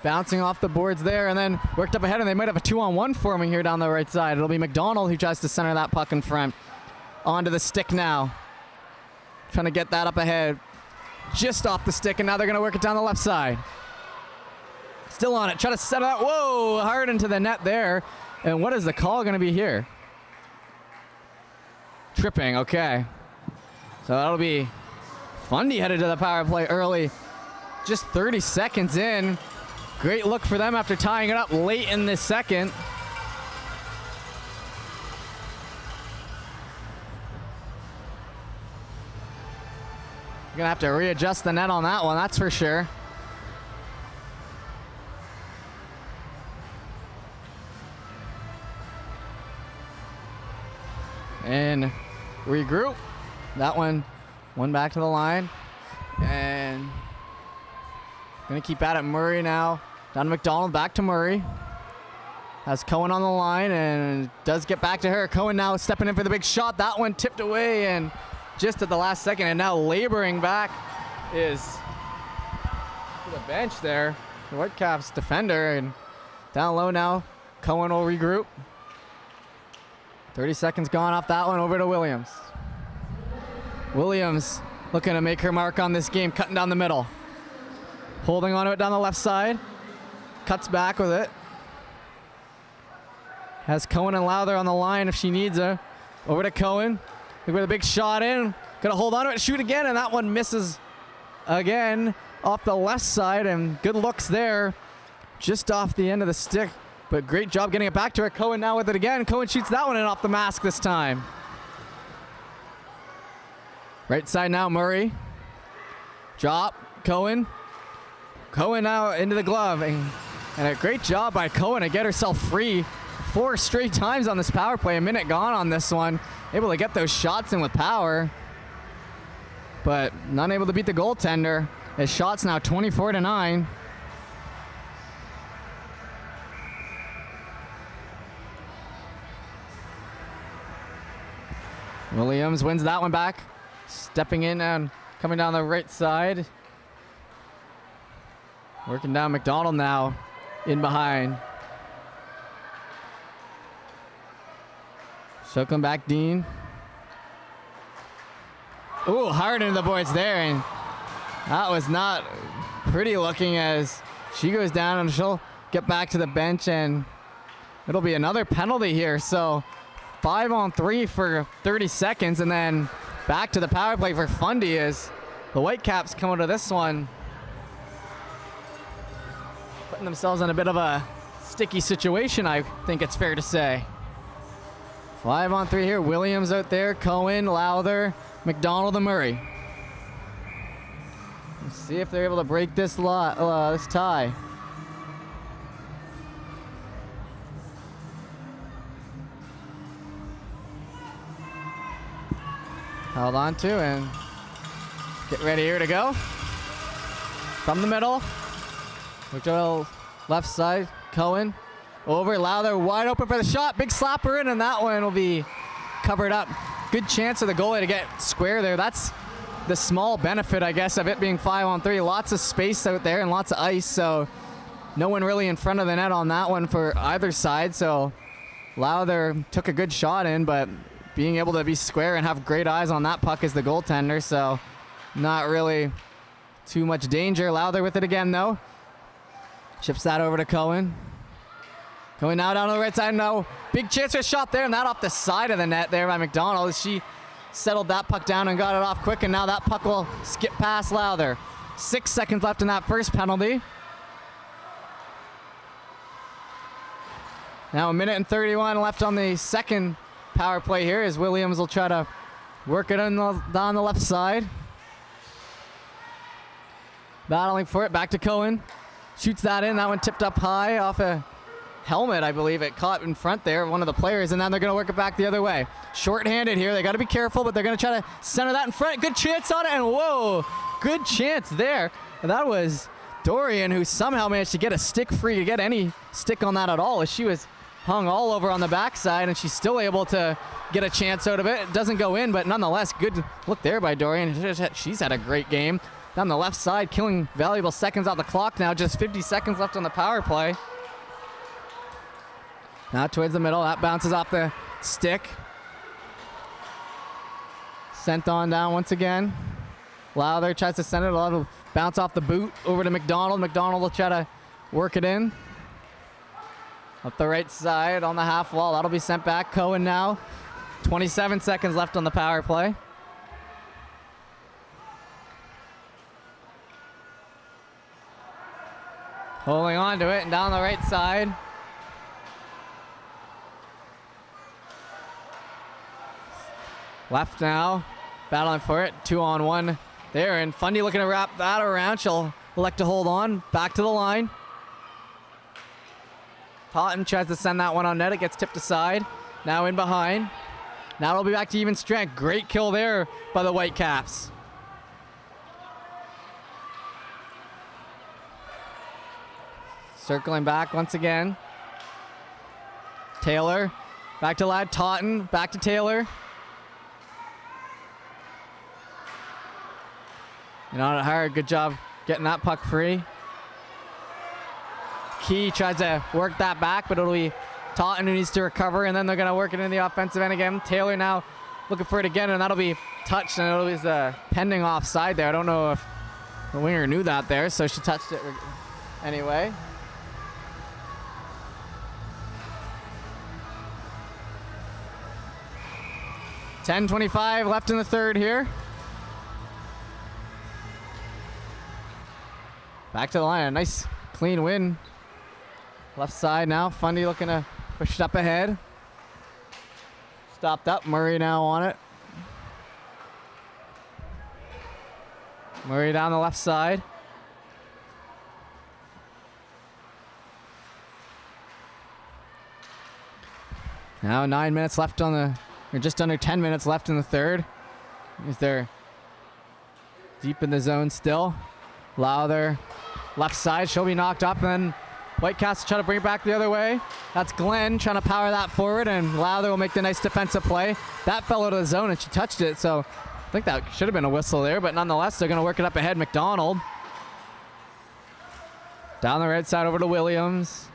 bouncing off the boards there, and then worked up ahead, and they might have a 2-on-1 forming here down the right side. It'll be McDonald who tries to center that puck in front. Onto the stick now. Trying to get that up ahead. Just off the stick, and now they're going to work it down the left side. Still on it, try to set it up. Whoa, hard into the net there. And what is the call going to be here? Tripping, okay. So that'll be Fundy headed to the power play early, just 30 seconds in. Great look for them after tying it up late in this second. You're gonna have to readjust the net on that one, that's for sure. And regroup. That one back to the line, and gonna keep at it. Murray now down to McDonald, back to Murray. Has Cohen on the line and does get back to her. Cohen now stepping in for the big shot. That one tipped away and just at the last second, and now laboring back is to the bench there. The Whitecaps defender, and down low now. Cohen will regroup. 30 seconds gone off that one. Over to Williams. Williams looking to make her mark on this game, cutting down the middle. Holding on to it down the left side. Cuts back with it. Has Cohen and Lowther on the line if she needs her. Over to Cohen. Look with a big shot in. Gonna hold on to it, shoot again, and that one misses again off the left side, and good looks there. Just off the end of the stick, but great job getting it back to her. Cohen now with it again. Cohen shoots that one in off the mask this time. Right side now, Murray. Drop, Cohen. Cohen now into the glove. And a great job by Cohen to get herself free 4 straight times on this power play. A minute gone on this one. Able to get those shots in with power. But not able to beat the goaltender. His shot's now 24-9. Williams wins that one back. Stepping in and coming down the right side. Working down McDonald now in behind. Circling back Dean. Ooh, hard into the boards there, and that was not pretty looking as she goes down, and she'll get back to the bench, and it'll be another penalty here. So 5-on-3 for 30 seconds, and then back to the power play for Fundy as the Whitecaps come out of this one putting themselves in a bit of a sticky situation, I think it's fair to say. 5-on-3 here. Williams out there, Cohen, Lowther, McDonald, and Murray. Let's see if they're able to break this this tie. Held on to and get ready here to go. From the middle. Which left side, Cohen. Over, Lowther wide open for the shot. Big slapper in, and that one will be covered up. Good chance of the goalie to get square there. That's the small benefit, I guess, of it being 5-on-3. Lots of space out there and lots of ice, so no one really in front of the net on that one for either side. So Lowther took a good shot in, but being able to be square and have great eyes on that puck as the goaltender, so not really too much danger. Lowther with it again, though. Chips that over to Cohen. Going now down to the right side. No, big chance for a shot there, and that off the side of the net there by McDonald. She settled that puck down and got it off quick, and now that puck will skip past Lowther. 6 seconds left in that first penalty. Now 1:31 left on the second power play here as Williams will try to work it down the left side. Battling for it, back to Cohen. Shoots that in, that one tipped up high off a helmet, I believe. It caught in front there, one of the players, and then they're going to work it back the other way. Short-handed here. They got to be careful, but they're going to try to center that in front. Good chance on it, and whoa, good chance there. And that was Dorian, who somehow managed to get a stick free, to get any stick on that at all, as she was hung all over on the backside, and she's still able to get a chance out of it. It doesn't go in, but nonetheless, good look there by Dorian. She's had a great game. Down the left side, killing valuable seconds off the clock now. Just 50 seconds left on the power play. Now towards the middle, that bounces off the stick. Sent on down once again. Lowther tries to send it, it'll bounce off the boot over to McDonald. McDonald will try to work it in. Up the right side on the half wall, that'll be sent back. Cohen now. 27 seconds left on the power play. Holding on to it and down the right side. Left now, battling for it, 2-on-1 there, and Fundy looking to wrap that around. She'll elect to hold on, back to the line. Totten tries to send that one on net, it gets tipped aside. Now in behind. Now it'll be back to even strength. Great kill there by the Whitecaps. Circling back once again. Taylor, back to Ladd. Totten, back to Taylor. And on it hard, good job getting that puck free. Key tries to work that back, but it'll be Totten who needs to recover, and then they're going to work it in the offensive end again. Taylor now looking for it again, and that'll be touched, and it'll be pending offside there. I don't know if the winger knew that there, so she touched it anyway. $10:25 left in the third here. Back to the line, a nice clean win. Left side now, Fundy looking to push it up ahead. Stopped up, Murray now on it. Murray down the left side. Now 9 minutes left on the, or just under 10 minutes left in the third. Is there deep in the zone still? Lowther, left side, she'll be knocked up, and then Whitecaps try to bring it back the other way. That's Glenn trying to power that forward, and Lowther will make the nice defensive play. That fell out of the zone, and she touched it, so I think that should have been a whistle there, but nonetheless, they're going to work it up ahead. McDonald. Down the right side over to Williams,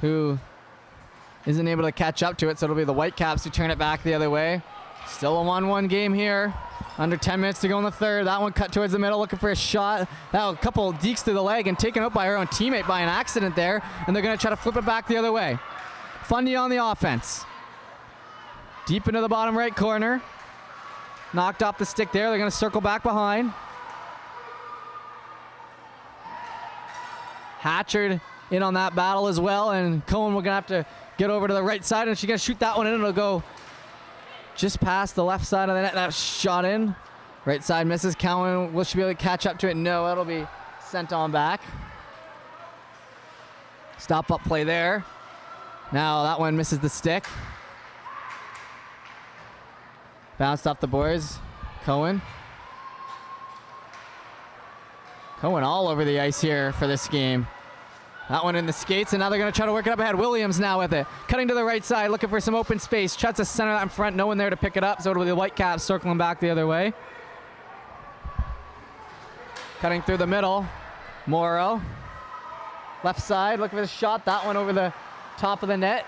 who isn't able to catch up to it, so it'll be the Whitecaps who turn it back the other way. Still a 1-1 game here. Under 10 minutes to go in the third. That one cut towards the middle, looking for a shot. That a couple dekes to the leg and taken out by her own teammate by an accident there. And they're going to try to flip it back the other way. Fundy on the offense. Deep into the bottom right corner. Knocked off the stick there. They're going to circle back behind. Hatchard in on that battle as well. And Cohen, we're going to have to get over to the right side, and she's going to shoot that one in. It'll go just past the left side of the net. That shot in. Right side misses. Cowan, will she be able to catch up to it? No, it'll be sent on back. Stop up play there. Now that one misses the stick. Bounced off the boards. Cohen. Cohen all over the ice here for this game. That one in the skates, and now they're going to try to work it up ahead. Williams now with it. Cutting to the right side, looking for some open space. Tries to center that in front. No one there to pick it up, so it'll be the Whitecaps circling back the other way. Cutting through the middle. Morrow. Left side, looking for the shot. That one over the top of the net.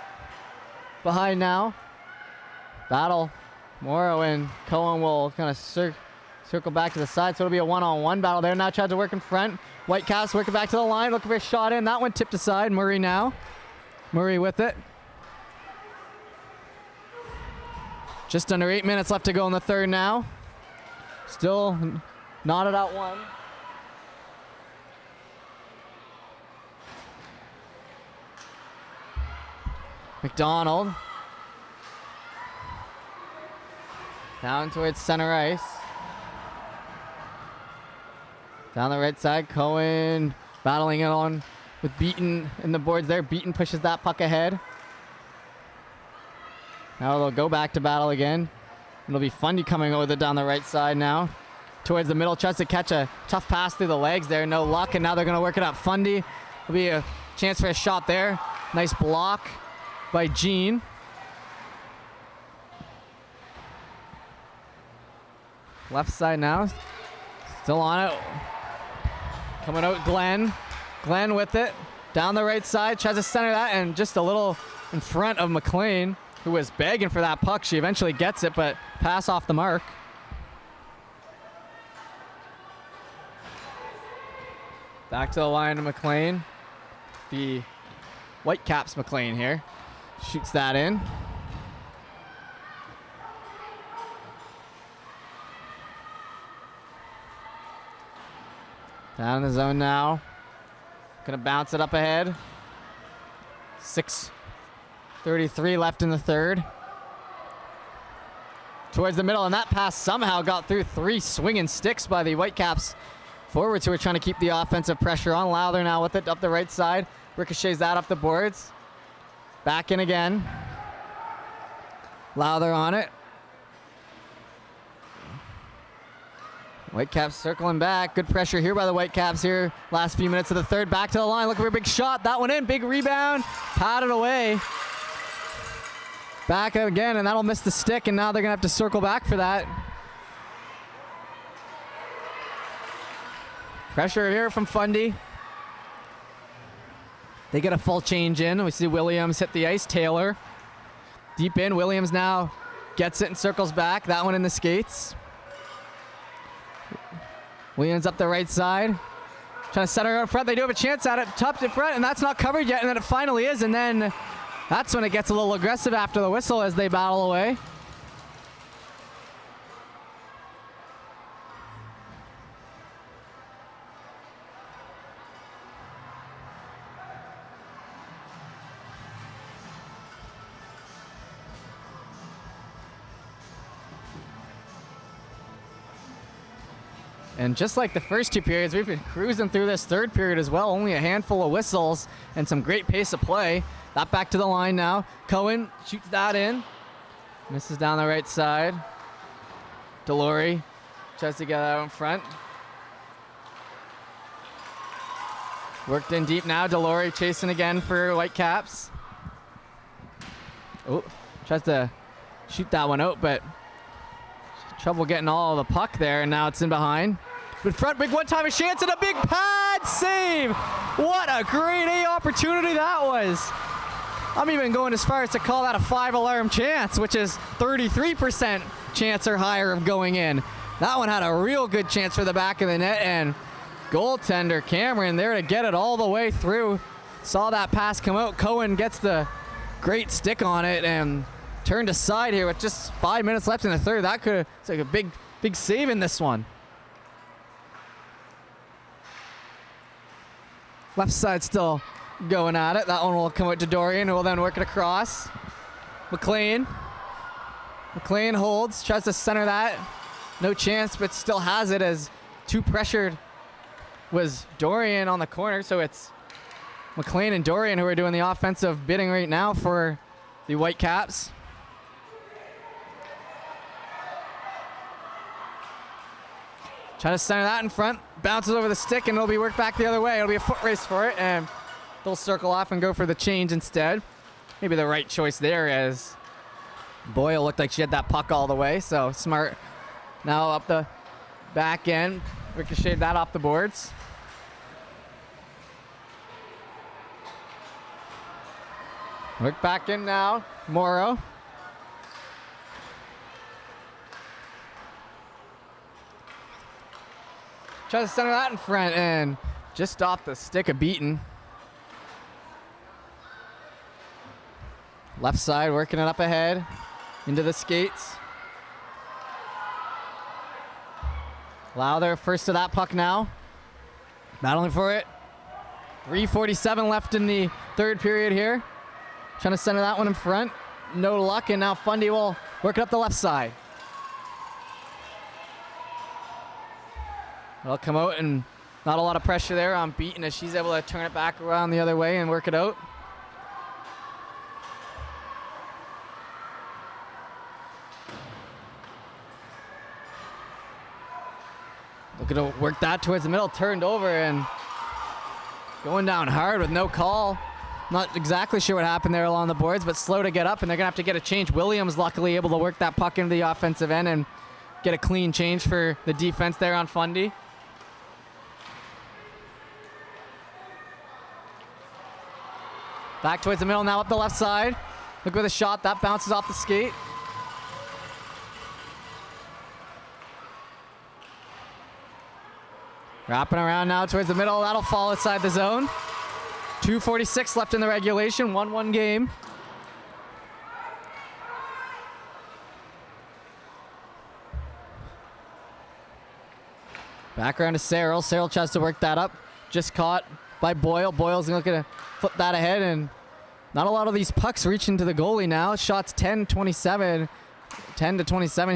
Behind now. Battle. Morrow and Cohen will kind of circle back to the side, so it'll be a one-on-one battle there. Now tries to work in front. Whitecaps working back to the line, looking for a shot in. That one tipped aside. Murray now. Murray with it. Just under 8 minutes left to go in the third now. Still knotted out one. McDonald. Down towards center ice. Down the right side, Cohen battling it on with Beaton in the boards there. Beaton pushes that puck ahead. Now they'll go back to battle again. It'll be Fundy coming over down the right side now. Towards the middle, tries to catch a tough pass through the legs there. No luck, and now they're going to work it up. Fundy, will be a chance for a shot there. Nice block by Jean. Left side now. Still on it. Coming out Glenn. Glenn with it. Down the right side. Tries to center that, and just a little in front of McLean, who was begging for that puck. She eventually gets it, but pass off the mark. Back to the line to McLean. The Whitecaps McLean here. Shoots that in. Down in the zone now. Gonna bounce it up ahead. 6:33 left in the third. Towards the middle, and that pass somehow got through three swinging sticks by the Whitecaps forwards who are trying to keep the offensive pressure on. Lowther now with it up the right side. Ricochets that off the boards. Back in again. Lowther on it. Whitecaps circling back. Good pressure here by the Whitecaps here. Last few minutes of the third. Back to the line. Looking for a big shot. That one in. Big rebound. Patted away. Back again, and that'll miss the stick, and now they're going to have to circle back for that. Pressure here from Fundy. They get a full change in. We see Williams hit the ice. Taylor deep in. Williams now gets it and circles back. That one in the skates. Williams up the right side. Trying to center out front. They do have a chance at it. Topped in front, and that's not covered yet, and then it finally is, and then that's when it gets a little aggressive after the whistle as they battle away. And just like the first two periods, we've been cruising through this third period as well. Only a handful of whistles and some great pace of play. That back to the line now. Cohen shoots that in. Misses down the right side. Delory tries to get out in front. Worked in deep now. Delory chasing again for Whitecaps. Oh, tries to shoot that one out, but trouble getting all of the puck there, and now it's in behind. In front, big one-time chance, and a big pad save! What a great A opportunity that was! I'm even going as far as to call that a 5-alarm chance, which is 33% chance or higher of going in. That one had a real good chance for the back of the net, and goaltender Cameron there to get it all the way through. Saw that pass come out. Cohen gets the great stick on it and turned aside here with just 5 minutes left in the third. That could, it's like a big save in this one. Left side still going at it. That one will come out to Dorian, who will then work it across. McLean holds, tries to center that. No chance, but still has it as too pressured was Dorian on the corner. So it's McLean and Dorian who are doing the offensive bidding right now for the Whitecaps. Trying to center that in front. Bounces over the stick, and it'll be worked back the other way. It'll be a foot race for it, and they'll circle off and go for the change instead. Maybe the right choice there, as Boyle looked like she had that puck all the way. So smart. Now up the back end. Ricocheted that off the boards. Work back in now. Morrow. Tries to center that in front, and just off the stick of Beaton. Left side, working it up ahead into the skates. Lowther first to that puck now. Battling for it. 3:47 left in the third period here. Trying to center that one in front. No luck, and now Fundy will work it up the left side. It'll come out, and not a lot of pressure there on Beaton as she's able to turn it back around the other way and work it out. Looking to work that towards the middle, turned over and going down hard with no call. Not exactly sure what happened there along the boards, but slow to get up, and they're going to have to get a change. Williams luckily able to work that puck into the offensive end and get a clean change for the defense there on Fundy. Back towards the middle now up the left side. Look with a shot. That bounces off the skate. Wrapping around now towards the middle. That'll fall outside the zone. 2:46 left in the regulation. 1-1 game. Back around to Searle. Searle tries to work that up. Just caught by Boyle. Boyle's looking to flip that ahead, and not a lot of these pucks reaching to the goalie now. Shots 10-27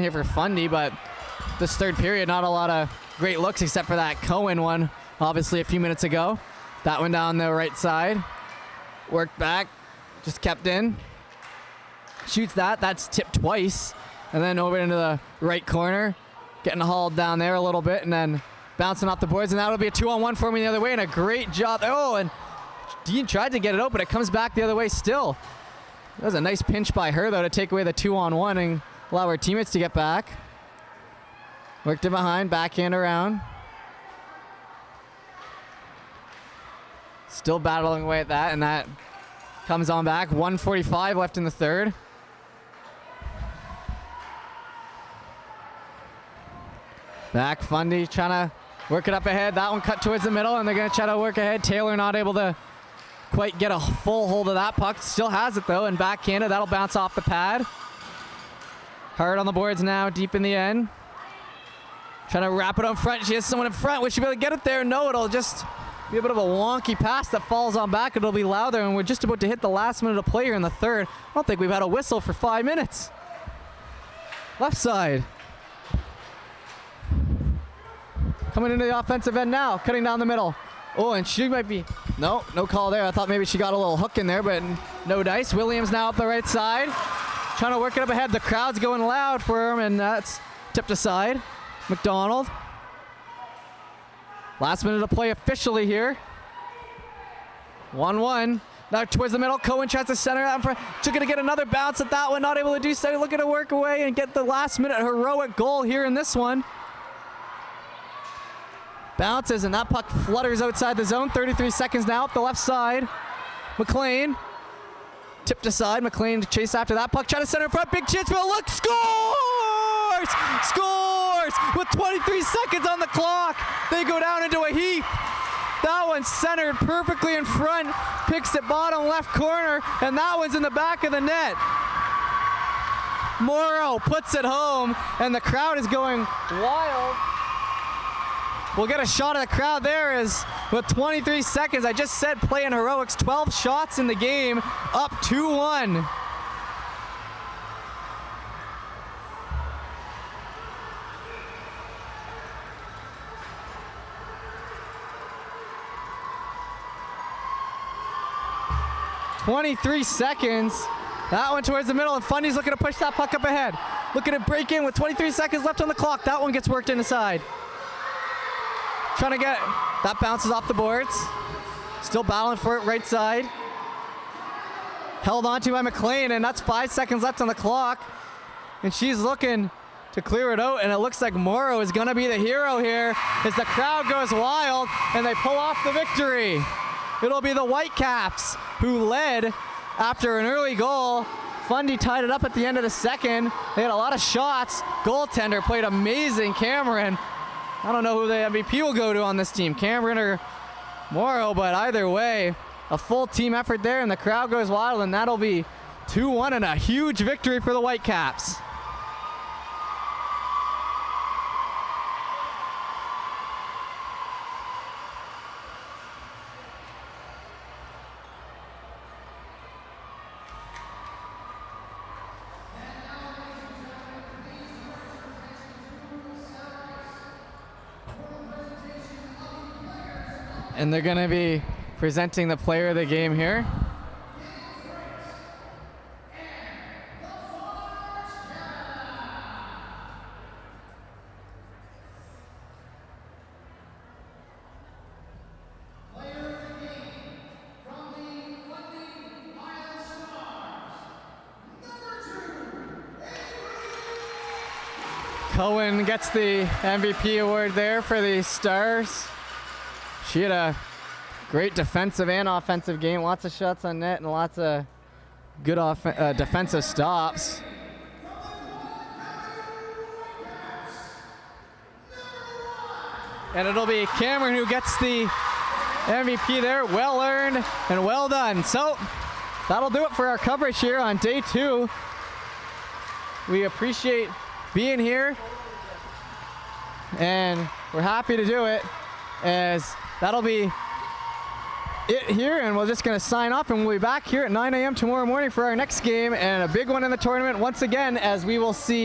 here for Fundy, but this third period, not a lot of great looks except for that Cohen one, obviously a few minutes ago. That one down the right side. Worked back, just kept in. Shoots that, that's tipped twice. And then over into the right corner, getting hauled down there a little bit, and then bouncing off the boards, and that'll be a 2-on-1 for me the other way, and a great job. Oh, and Dean tried to get it out, but it comes back the other way still. That was a nice pinch by her, though, to take away the 2-on-1 and allow her teammates to get back. Worked it behind, backhand around. Still battling away at that, and that comes on back. 1:45 left in the third. Back, Fundy trying to work it up ahead. That one cut towards the middle, and they're going to try to work ahead. Taylor not able to quite get a full hold of that puck. Still has it, though, and backhanded. That'll bounce off the pad. Hard on the boards now, deep in the end. Trying to wrap it on front. She has someone in front. Will she be able to get it there? No, it'll just be a bit of a wonky pass that falls on back. It'll be Lowther, and we're just about to hit the last minute of play here in the third. I don't think we've had a whistle for 5 minutes. Left side. Coming into the offensive end now, cutting down the middle. Oh, and she might be, no call there. I thought maybe she got a little hook in there, but no dice. Williams now up the right side, trying to work it up ahead. The crowd's going loud for him, and that's tipped aside. McDonald. Last minute of play officially here. 1-1. Now towards the middle, Cohen tries to center that in front. She's going to get another bounce at that one, not able to do so. Looking to work away and get the last minute heroic goal here in this one. Bounces, and that puck flutters outside the zone. 33 seconds now up the left side. McLean tipped aside. McLean to chase after that puck. Try to center in front. Big chance for a look. Scores! Scores! With 23 seconds on the clock. They go down into a heap. That one's centered perfectly in front. Picks it bottom left corner, and that one's in the back of the net. Morrow puts it home, and the crowd is going wild. We'll get a shot of the crowd there as with 23 seconds. I just said playing heroics, 12 shots in the game, up 2-1. That one towards the middle, and Fundy's looking to push that puck up ahead. Looking to break in with 23 seconds left on the clock. That one gets worked inside. Trying to get, that bounces off the boards. Still battling for it right side. Held onto by McLean, and that's 5 seconds left on the clock. And she's looking to clear it out, and it looks like Morrow is gonna be the hero here as the crowd goes wild and they pull off the victory. It'll be the Whitecaps who led after an early goal. Fundy tied it up at the end of the second. They had a lot of shots. Goaltender played amazing, Cameron. I don't know who the MVP will go to on this team, Cameron or Morrow, but either way, a full team effort there, and the crowd goes wild, and that'll be 2-1 and a huge victory for the Whitecaps. And they're going to be presenting the player of the game here. Cohen gets the MVP award there for the Stars. She had a great defensive and offensive game. Lots of shots on net and lots of good defensive stops. And it'll be Cameron who gets the MVP there. Well earned and well done. So that'll do it for our coverage here on day 2. We appreciate being here, and we're happy to do it, as that'll be it here, and we're just going to sign off, and we'll be back here at 9 a.m. tomorrow morning for our next game, and a big one in the tournament once again, as we will see